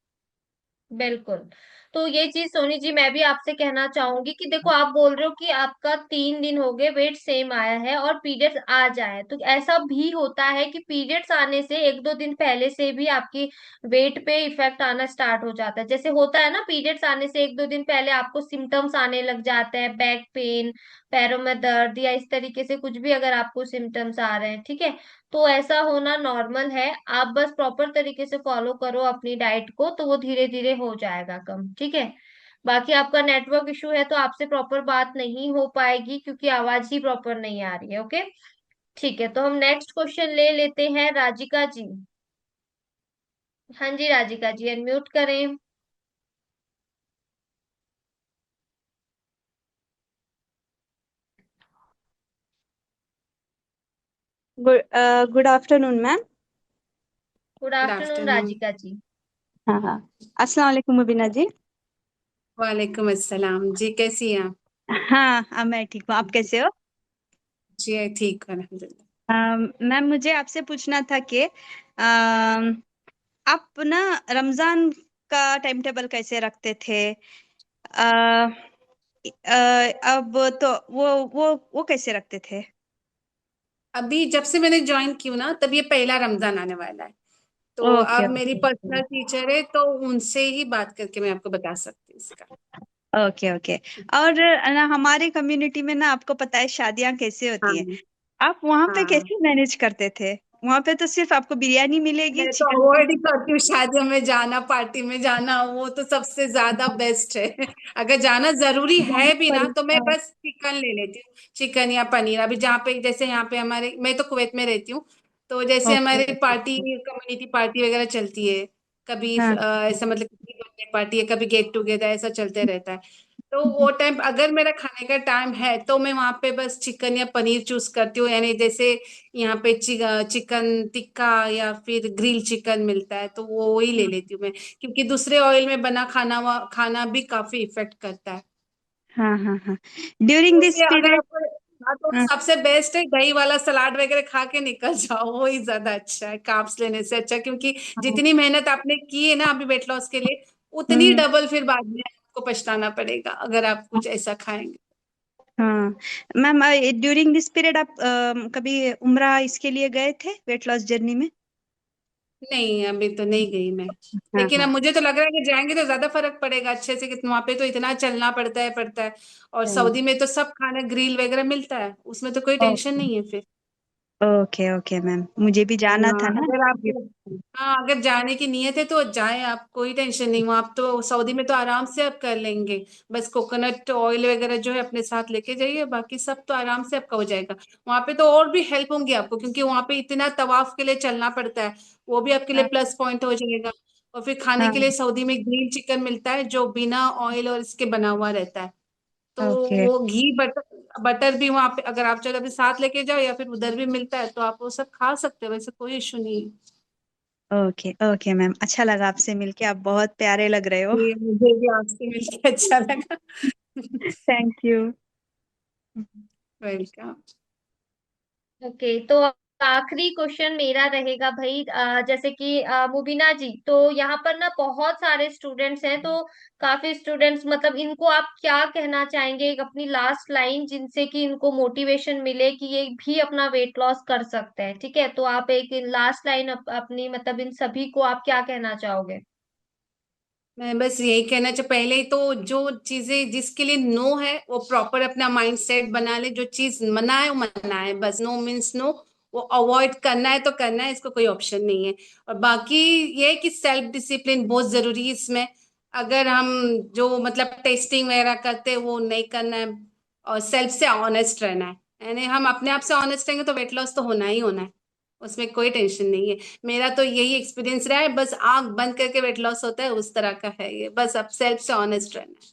बिल्कुल। तो ये चीज सोनी जी मैं भी आपसे कहना चाहूंगी कि देखो, आप बोल रहे हो कि आपका 3 दिन हो गए वेट सेम आया है और पीरियड्स आ जाए, तो ऐसा भी होता है कि पीरियड्स आने से 1-2 दिन पहले से भी आपकी वेट पे इफेक्ट आना स्टार्ट हो जाता है। जैसे होता है ना, पीरियड्स आने से 1-2 दिन पहले आपको सिम्टम्स आने लग जाते हैं, बैक पेन, पैरों में दर्द, या इस तरीके से कुछ भी अगर आपको सिम्टम्स आ रहे हैं, ठीक है, तो ऐसा होना नॉर्मल है। आप बस प्रॉपर तरीके से फॉलो करो अपनी डाइट को, तो वो धीरे धीरे हो जाएगा कम, ठीक है। बाकी आपका नेटवर्क इशू है तो आपसे प्रॉपर बात नहीं हो पाएगी, क्योंकि आवाज ही प्रॉपर नहीं आ रही है। ओके, ठीक है, तो हम नेक्स्ट क्वेश्चन ले लेते हैं राजिका जी। हाँ जी राजिका जी, अनम्यूट करें। Good afternoon ma'am. Good good afternoon afternoon. Rajika ji. हाँ हाँ। अस्सलाम वालेकुम मुबीना जी। वालेकुम अस्सलाम जी, कैसी हैं आप? हाँ मैं ठीक हूँ, आप कैसे हो? जी ठीक है, अल्हम्दुलिल्लाह। मैम मुझे आपसे पूछना था कि आप ना रमजान का टाइम टेबल कैसे रखते थे? अ, अब तो वो कैसे रखते थे? अभी जब से मैंने ज्वाइन की हूँ ना, तब ये पहला रमजान आने वाला है। तो ओके अब मेरी ओके पर्सनल टीचर है, तो उनसे ही बात करके मैं आपको बता सकती हूँ इसका। Okay okay. और ना हमारे कम्युनिटी में ना आपको पता है शादियां कैसे होती है। हाँ आप वहां पे हाँ। कैसे मैनेज करते थे? वहां पे तो सिर्फ आपको बिरयानी मिलेगी, मैं तो चिकन। अवॉइड ही करती हूँ शादियों में जाना, पार्टी में जाना, वो तो सबसे ज्यादा बेस्ट है। अगर जाना जरूरी है भी ना, तो मैं हाँ, बस चिकन ले लेती हूँ, चिकन या पनीर। अभी जहाँ पे, जैसे यहाँ पे हमारे, मैं तो कुवैत में रहती हूँ, तो जैसे ओके हमारे ओके। पार्टी, कम्युनिटी पार्टी वगैरह चलती है, कभी हाँ ऐसा मतलब किसी बर्थडे पार्टी है, कभी गेट टुगेदर, ऐसा चलते रहता है। तो वो टाइम अगर मेरा खाने का टाइम है, तो मैं वहां पे बस चिकन या पनीर चूज करती हूँ। यानी जैसे यहाँ पे चिकन टिक्का या फिर ग्रिल चिकन मिलता है, तो वो वही ले लेती हूँ मैं, क्योंकि दूसरे ऑयल में बना खाना खाना भी काफी इफेक्ट करता है। हाँ हाँ हाँ। ड्यूरिंग तो दिस इसलिए अगर पीरियड। आपको, हाँ, तो सबसे बेस्ट है दही वाला सलाद वगैरह खा के निकल जाओ, वो ही ज्यादा अच्छा है कार्ब्स लेने से अच्छा। क्योंकि जितनी मेहनत आपने की है ना अभी वेट लॉस के लिए, उतनी हम्म। डबल फिर बाद में आपको पछताना पड़ेगा अगर आप कुछ ऐसा खाएंगे। हाँ मैम, ड्यूरिंग दिस पीरियड आप कभी उम्रा इसके लिए गए थे वेट लॉस जर्नी में? नहीं, अभी तो नहीं गई मैं। हाँ लेकिन अब हाँ। मुझे तो लग रहा है कि जाएंगे तो ज्यादा फर्क पड़ेगा अच्छे से, कि वहां पे तो इतना चलना पड़ता है। और सऊदी में तो सब खाना ग्रिल वगैरह मिलता है, उसमें तो कोई टेंशन ओके नहीं है फिर। ओके ओके मैम, मुझे भी जाना था हाँ, ना। अगर आप, हाँ अगर जाने की नीयत है तो जाए आप, कोई टेंशन नहीं। वहाँ आप तो सऊदी में तो आराम से आप कर लेंगे। बस कोकोनट ऑयल वगैरह जो है अपने साथ लेके जाइए, बाकी सब तो आराम से आपका हो जाएगा। वहाँ पे तो और भी हेल्प होंगी आपको, क्योंकि वहाँ पे इतना तवाफ के लिए चलना पड़ता है, वो भी आपके लिए हाँ प्लस पॉइंट हो जाएगा। और फिर खाने के लिए हाँ। सऊदी में ग्रिल चिकन मिलता है, जो बिना ऑयल और इसके बना हुआ रहता है। तो ओके वो घी बटर बटर भी वहां पे अगर आप चाहे तो अभी साथ लेके जाओ, या फिर उधर भी मिलता है, तो आप वो सब खा सकते हो, वैसे कोई इशू नहीं है। ओके ओके मैम, अच्छा लगा आपसे मिलके, आप बहुत प्यारे लग रहे हो। ये मुझे भी आपसे मिलके अच्छा लगा। Thank you. वेलकम। ओके, तो आखिरी क्वेश्चन मेरा रहेगा भाई। जैसे कि मुबीना जी, तो यहाँ पर ना बहुत सारे स्टूडेंट्स हैं, तो काफी स्टूडेंट्स, मतलब इनको आप क्या कहना चाहेंगे, एक अपनी लास्ट लाइन जिनसे कि इनको मोटिवेशन मिले कि ये भी अपना वेट लॉस कर सकते हैं, ठीक है, तो आप एक लास्ट लाइन अपनी, मतलब इन सभी को आप क्या कहना चाहोगे? मैं बस यही कहना चाह, पहले तो जो चीजें जिसके लिए नो है, वो प्रॉपर अपना माइंड सेट बना ले। जो चीज मना है वो मना है, बस नो मीन्स नो। वो अवॉइड करना है तो करना है, इसको कोई ऑप्शन नहीं है। और बाकी ये है कि सेल्फ डिसिप्लिन बहुत जरूरी है इसमें। अगर हम जो मतलब टेस्टिंग वगैरह करते हैं वो नहीं करना है, और सेल्फ से ऑनेस्ट रहना है। यानी हम अपने आप से ऑनेस्ट रहेंगे तो वेट लॉस तो होना ही होना है। उसमें कोई टेंशन नहीं है। मेरा तो यही एक्सपीरियंस रहा है, बस आंख बंद करके वेट लॉस होता है उस तरह का है ये, बस अब सेल्फ से ऑनेस्ट रहना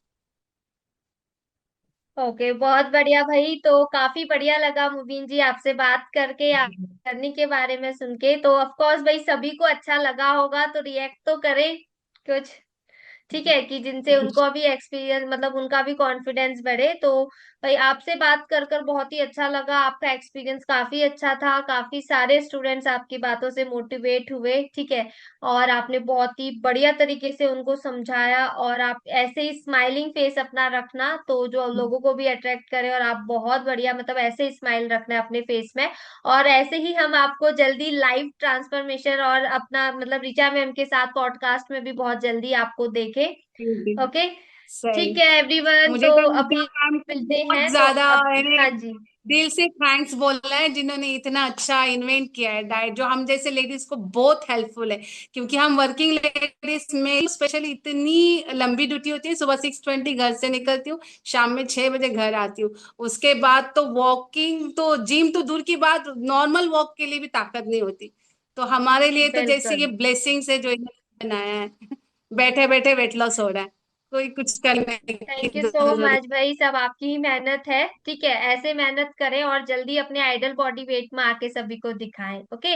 ओके, बहुत बढ़िया भाई। तो काफी बढ़िया लगा मुबीन जी आपसे बात करके, आप है। जर्नी के बारे में सुन के। तो ऑफ कोर्स भाई सभी को अच्छा लगा होगा, तो रिएक्ट तो करें कुछ, ठीक है, कि जिनसे उनको भी एक्सपीरियंस, मतलब उनका भी कॉन्फिडेंस बढ़े। तो भाई आपसे बात कर कर बहुत ही अच्छा लगा, आपका एक्सपीरियंस काफी अच्छा था, काफी सारे स्टूडेंट्स आपकी बातों से मोटिवेट हुए, ठीक है। और आपने बहुत ही बढ़िया तरीके से उनको समझाया, और आप ऐसे ही स्माइलिंग फेस अपना रखना, तो जो लोगों को भी अट्रैक्ट करे। और आप बहुत बढ़िया, मतलब ऐसे ही स्माइल रखना है अपने फेस में। और ऐसे ही हम आपको जल्दी लाइव ट्रांसफॉर्मेशन और अपना मतलब रिचा मैम के साथ पॉडकास्ट में भी बहुत जल्दी आपको देखें। ओके, सही। ठीक है एवरीवन, मुझे तो तो अभी ऋचा मैम को मिलते हैं बहुत तो ज्यादा अब। है, हाँ जी, दिल से थैंक्स बोलना है, जिन्होंने इतना अच्छा इन्वेंट किया है डाइट, जो हम जैसे लेडीज को बहुत हेल्पफुल है। क्योंकि हम वर्किंग लेडीज में स्पेशली इतनी लंबी ड्यूटी होती है, सुबह 6:20 घर से निकलती हूँ, शाम में 6 बजे घर आती हूँ। उसके बाद तो वॉकिंग, तो जिम तो दूर की बात, नॉर्मल वॉक के लिए भी ताकत नहीं होती। तो हमारे लिए तो जैसे बिल्कुल। ये ब्लेसिंग्स है जो इन्होंने बनाया है। बैठे बैठे वेट लॉस हो रहा है, कोई कुछ करने की थैंक यू सो जरूरत मच भाई, सब आपकी ही मेहनत है, ठीक है। ऐसे मेहनत करें और जल्दी अपने आइडल बॉडी वेट में आके सभी को दिखाएं। ओके,